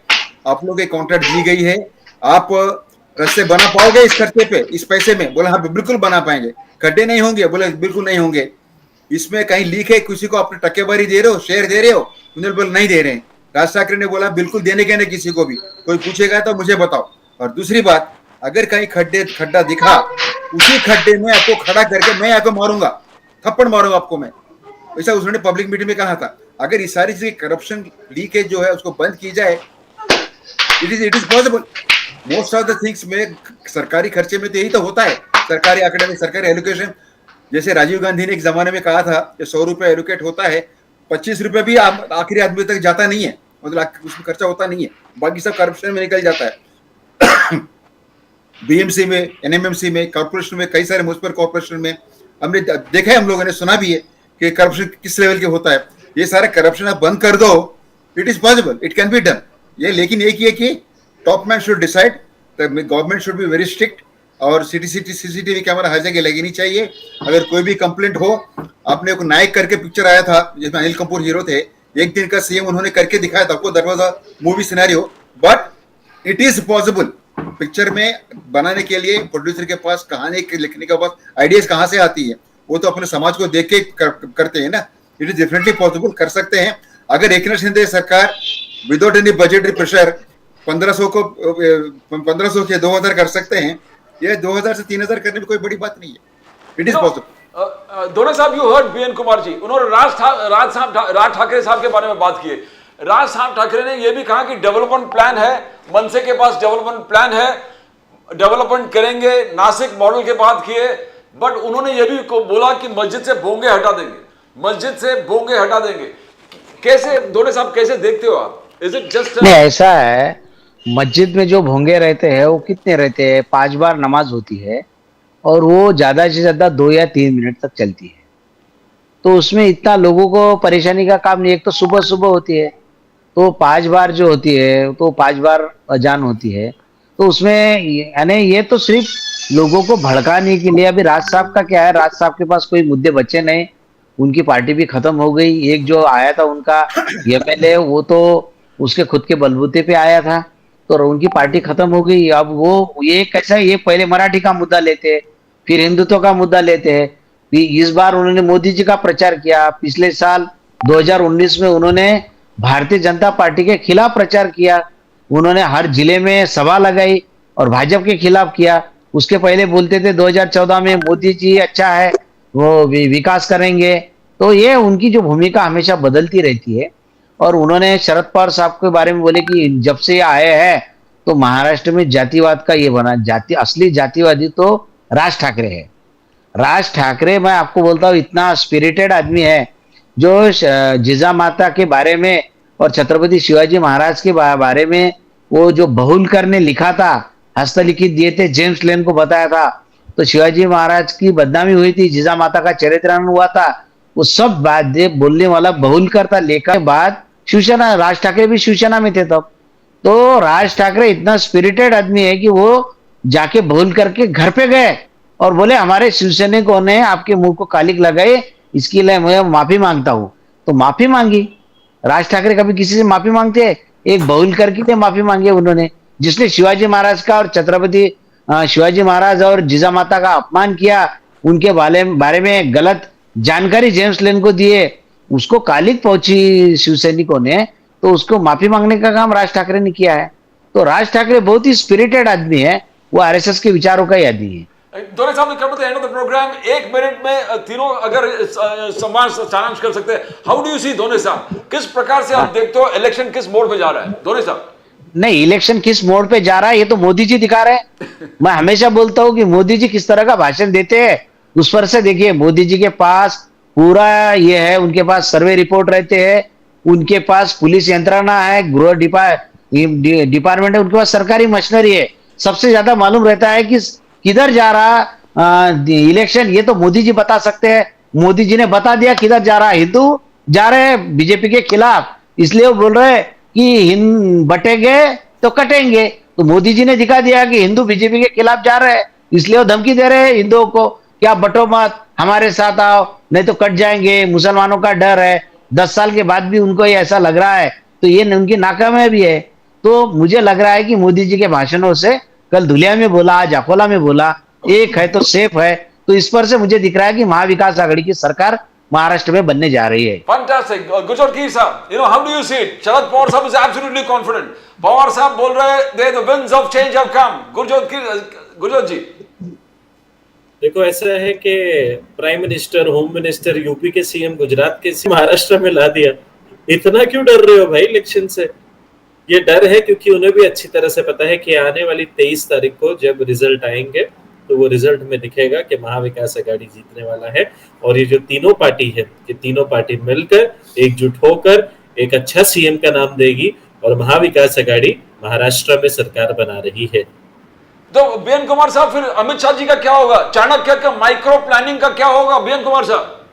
आप लोग एक कॉन्ट्रैक्ट दी गई है, आप रास्ते बना पाओगे इस खर्चे पे, इस पैसे में? बोला हाँ बिल्कुल बना पाएंगे। खड्डे नहीं होंगे? बोले बिल्कुल नहीं होंगे। इसमें कहीं लीक है, किसी को आपने टक्केवारी दे रहे हो, शेयर दे रहे हो? उन्होंने बोला नहीं दे रहे हैं। राज ठाकरे ने बोला बिल्कुल देने के नहीं किसी को भी, कोई पूछेगा तो मुझे बताओ। और दूसरी बात, अगर कहीं खड्डा दिखा, उसी खड्डे में आपको खड़ा करके मैं आपको मारूंगा, थप्पड़ मारूंगा आपको मैं, ऐसा उसने पब्लिक मीटिंग में कहा था। अगर इस सारी चीजें, करप्शन, लीकेज जो है उसको बंद की जाए, it is possible. Most of the things में सरकारी खर्चे में तो यही तो होता है, सरकारी आंकड़े में, सरकारी एलोकेशन। जैसे राजीव गांधी ने एक जमाने में कहा था कि 100 रुपए एलोकेट होता है, 25 रुपए भी आखिरी आदमी तक जाता नहीं है, मतलब उसमें खर्चा होता नहीं है, बाकी सब करप्शन में निकल जाता है। बीएमसी में, एनएमएमसी में, कॉर्पोरेशन में, कई सारे म्युनिसिपल कॉर्पोरेशन में हमने देखा है, हम लोगों ने सुना भी है कि करप्शन किस लेवल के होता है। ये सारे करप्शन आप बंद कर दो, it is possible, it can be done. ये लेकिन एक ही है कि top man should decide, government should be very strict, और सीसीटीवी कैमरा हर जगह लगनी चाहिए। अगर कोई भी कंप्लेंट हो, आपने एक नायक करके पिक्चर आया था जिसमें अनिल कपूर हीरो थे, एक दिन का सीएम उन्होंने करके दिखाया था आपको, that was a movie scenario, but it is possible. Picture में बनाने के लिए प्रोड्यूसर के पास, कहानी लिखने के पास आइडियाज कहाँ से आती है? वो तो अपने समाज को देख के करते हैं ना। इट इज डेफिनेटली पॉसिबल, कर सकते हैं। अगर एकनाथ शिंदे सरकार विदाउट एनी बजटरी प्रेशर 1500 को 1500 के 2000 कर सकते हैं। ये 2000 से 3000 करने में कोई बड़ी बात नहीं है। It is possible. दोनों साहब, यू हर्ड बीएन कुमार जी, उन्होंने राज ठाकरे साहब के बारे में बात की है। राज साहब ठाकरे ने यह भी कहा कि डेवलपमेंट प्लान है, मनसे के पास डेवलपमेंट प्लान है, डेवलपमेंट करेंगे, नासिक मॉडल के बात किए। बट उन्होंने यह भी बोला कि मस्जिद से भोंगे हटा देंगे, मस्जिद से भोंगे हटा देंगे। कैसे दोनों साहब, कैसे देखते हो आप? इज इट जस्ट नहीं, ऐसा है, मस्जिद में जो भोंगे रहते हैं वो कितने रहते हैं? 5 बार नमाज होती है और वो ज्यादा से ज्यादा 2 या 3 मिनट तक चलती है। तो उसमें इतना लोगों को परेशानी का काम नहीं। एक तो सुबह सुबह होती है, तो 5 बार जो होती है तो 5 बार अजान होती है। तो उसमें यानी ये तो सिर्फ लोगों को भड़काने के लिए। अभी राज साहब का क्या है, राज साहब के पास कोई मुद्दे बचे नहीं, उनकी पार्टी भी खत्म हो गई। एक जो आया था उनका एमएलए, वो तो उसके खुद के बलबूते पे आया था, तो उनकी पार्टी खत्म हो गई। अब वो ये कैसा है, ये पहले मराठी का मुद्दा लेते हैं, फिर हिंदुत्व का मुद्दा लेते हैं। इस बार उन्होंने मोदी जी का प्रचार किया, पिछले साल 2019 में उन्होंने भारतीय जनता पार्टी के खिलाफ प्रचार किया, उन्होंने हर जिले में सभा लगाई और भाजपा के खिलाफ किया। उसके पहले बोलते थे 2014 में मोदी जी अच्छा है, वो विकास करेंगे। तो ये उनकी जो भूमिका हमेशा बदलती रहती है। और उन्होंने शरद पवार साहब के बारे में बोले कि जब से आए हैं तो महाराष्ट्र में जातिवाद का ये बना, जाति असली जातिवादी तो राज ठाकरे है। राज ठाकरे, मैं आपको बोलता हूँ, इतना स्पिरिटेड आदमी है, जो जिजा माता के बारे में और छत्रपति शिवाजी महाराज के बारे में वो जो बहुलकर ने लिखा था, हस्तलिखित दिए थे, जेम्स लेन को बताया था। तो शिवाजी महाराज की बदनामी हुई थी, जिजा माता का चरित्रांकन हुआ था, वो सब बात बोलने वाला बहुलकर था। लेखा के बाद शिवसेना, राज ठाकरे भी शिवसेना में थे तब। तो राज ठाकरे इतना स्पिरिटेड आदमी है कि वो जाके बहुल करके घर पे गए और बोले हमारे शिवसैनिकों ने आपके मुंह को कालिक लगाई, इसके लिए मैं माफी मांगता हूं। तो माफी मांगी। राज ठाकरे कभी किसी से माफी मांगते हैं? एक बहुल करके थे माफी मांगी उन्होंने, जिसने शिवाजी महाराज का और छत्रपति शिवाजी महाराज और जिजा माता का अपमान किया, उनके बारे में गलत जानकारी जेम्स लेन को दिए, उसको कालिक पहुंची शिवसैनिकों ने, तो उसको माफी मांगने का काम राज ठाकरे ने किया है। तो राज ठाकरे बहुत ही स्पिरिटेड आदमी है, वो आरएसएस के विचारों का ही आदमी है। दोनों साहब, come to the end of the program, 1 minute में तीनों अगर संवाद सारांश कर सकते हैं, हाउ डू यू सी दोनों साहब, किस प्रकार से आप देखते हो इलेक्शन किस मोड़ पे जा रहा है? दोनों साहब, नहीं, इलेक्शन किस मोड़ पे जा रहा है ये तो मोदी जी दिखा रहे हैं। मैं हमेशा बोलता हूं कि मोदी जी किस तरह का भाषण देते हैं उस पर से देखिए। मोदी जी के पास पूरा ये है, उनके पास सर्वे रिपोर्ट रहते हैं, उनके पास पुलिस यंत्रणा है, गृह डिपार्टमेंट है, उनके पास सरकारी मशीनरी है। सबसे ज्यादा मालूम रहता है कि किधर जा रहा इलेक्शन, ये तो मोदी जी बता सकते हैं। मोदी जी ने बता दिया किधर जा रहा, हिंदू जा रहे हैं बीजेपी के खिलाफ, इसलिए वो बोल रहे हैं कि बटेंगे तो कटेंगे। तो मोदी जी ने दिखा दिया कि हिंदू बीजेपी के खिलाफ जा रहे हैं, इसलिए वो धमकी दे रहे हैं हिंदुओं को कि आप बटो मत, हमारे साथ आओ, नहीं तो कट जाएंगे। मुसलमानों का डर है, 10 साल के बाद भी उनको ये ऐसा लग रहा है, तो ये उनकी नाकामी भी है। तो मुझे लग रहा है कि मोदी जी के भाषणों से, कल धुलिया में बोला, आज अकोला में बोला, एक है तो सेफ है। तो इस पर से मुझे दिख रहा है कि महाविकास आघाड़ी की सरकार महाराष्ट्र में बनने जा रही है। फैंटास्टिक। गुरजोत कीर साहब, you know, how do you see it? शरद पवार साहब is absolutely confident. पवार साहब बोल रहे हैं the winds of change have come. Gurjot जी, देखो, ऐसा है कि prime minister, home minister, UP के सीएम, गुजरात के सीएम महाराष्ट्र में ला दिया। इतना क्यों डर रहे हो भाई इलेक्शन से? ये डर है क्योंकि उन्हें भी अच्छी तरह से पता है कि आने वाली 23 तारीख को जब रिजल्ट आएंगे तो वो रिजल्ट में दिखेगा कि महाविकास आघाड़ी जीतने वाला है। और ये जो तीनों पार्टी है, ये तीनों पार्टी मिलकर एकजुट होकर एक अच्छा सीएम का नाम देगी और महाविकास आघाड़ी महाराष्ट्र में सरकार बना रही है। तो बीएन कुमार साहब, फिर अमित शाह जी का क्या होगा? चाणक्य का माइक्रो प्लानिंग का क्या होगा बीएन कुमार साहब?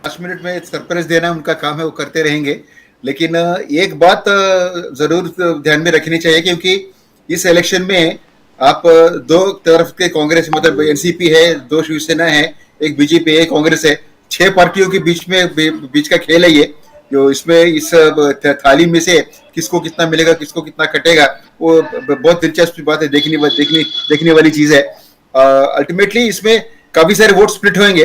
5 मिनट में सरप्राइज देना उनका काम है, वो करते रहेंगे। लेकिन एक बात जरूर ध्यान में रखनी चाहिए, क्योंकि इस इलेक्शन में आप दो तरफ के कांग्रेस, मतलब एनसीपी है, 2 शिवसेना है, एक बीजेपी है, कांग्रेस है, 6 पार्टियों के बीच का खेल है ये। जो इसमें इस थाली में से किसको कितना मिलेगा, किसको कितना कटेगा, वो बहुत दिलचस्प बात है, देखने वाली चीज है। अल्टीमेटली इसमें काफी सारे वोट स्प्लिट होंगे।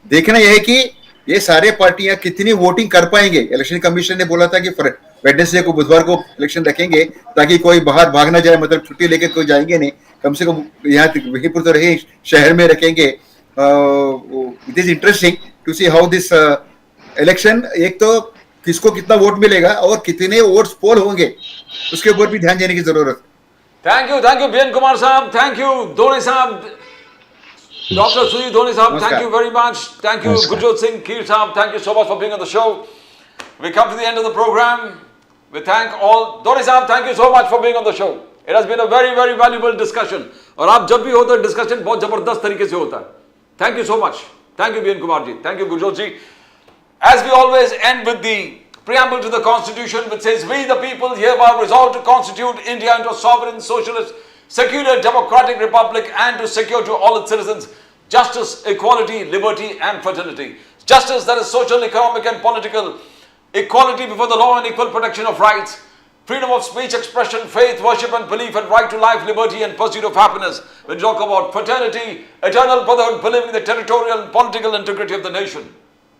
देखना यह है कि ये सारे पार्टियां कितनी वोटिंग कर पाएंगे। इलेक्शन कमीशन ने बोला था कि वेडनेसडे को, बुधवार को इलेक्शन रखेंगे ताकि कोई बाहर भाग ना जाए, मतलब छुट्टी लेके कोई जाएंगे नहीं, कम से कम यहाँ वहीं पर तो रहे, शहर में रखेंगे। It is interesting to see how this election, एक तो किसको कितना वोट मिलेगा और कितने वोट्स पोल होंगे, उसके ऊपर भी ध्यान देने की जरूरत है। थैंक यू बीएन कुमार साहब, थैंक यू धोनी साहब, डॉक्टर सुजीत धोनी साहब, thank you very much. Thank you Gurjot Singh Kheer साहब, thank you so much for being on the show. We come to the end of the program. We thank all. Dhoni साहब, thank you so much for being on the show. It has been a very very valuable discussion. और आप जब भी होता है डिस्कशन बहुत जबरदस्त तरीके से होता है. Thank you so much. Thank you BN Kumar ji. Thank you Gurjot ji. As we always end with the preamble to the Constitution, which says, "We the people hereby resolve to constitute India into a sovereign, socialist, secular, democratic republic, and to secure to all its citizens justice, equality, liberty, and fraternity. Justice that is social, economic, and political. Equality before the law and equal protection of rights. Freedom of speech, expression, faith, worship, and belief, and right to life, liberty, and pursuit of happiness." When we talk about fraternity, eternal brotherhood, believing in the territorial and political integrity of the nation.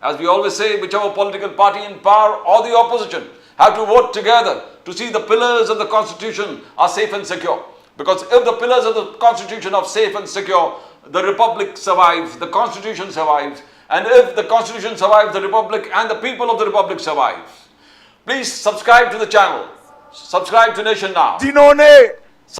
As we always say, whichever political party in power or the opposition have to work together to see the pillars of the Constitution are safe and secure. Because if the pillars of the Constitution are safe and secure, the Republic survives, the Constitution survives, and if the Constitution survives, the Republic and the people of the Republic survive. Please subscribe to the channel. Subscribe to Nation Now. जिन्होंने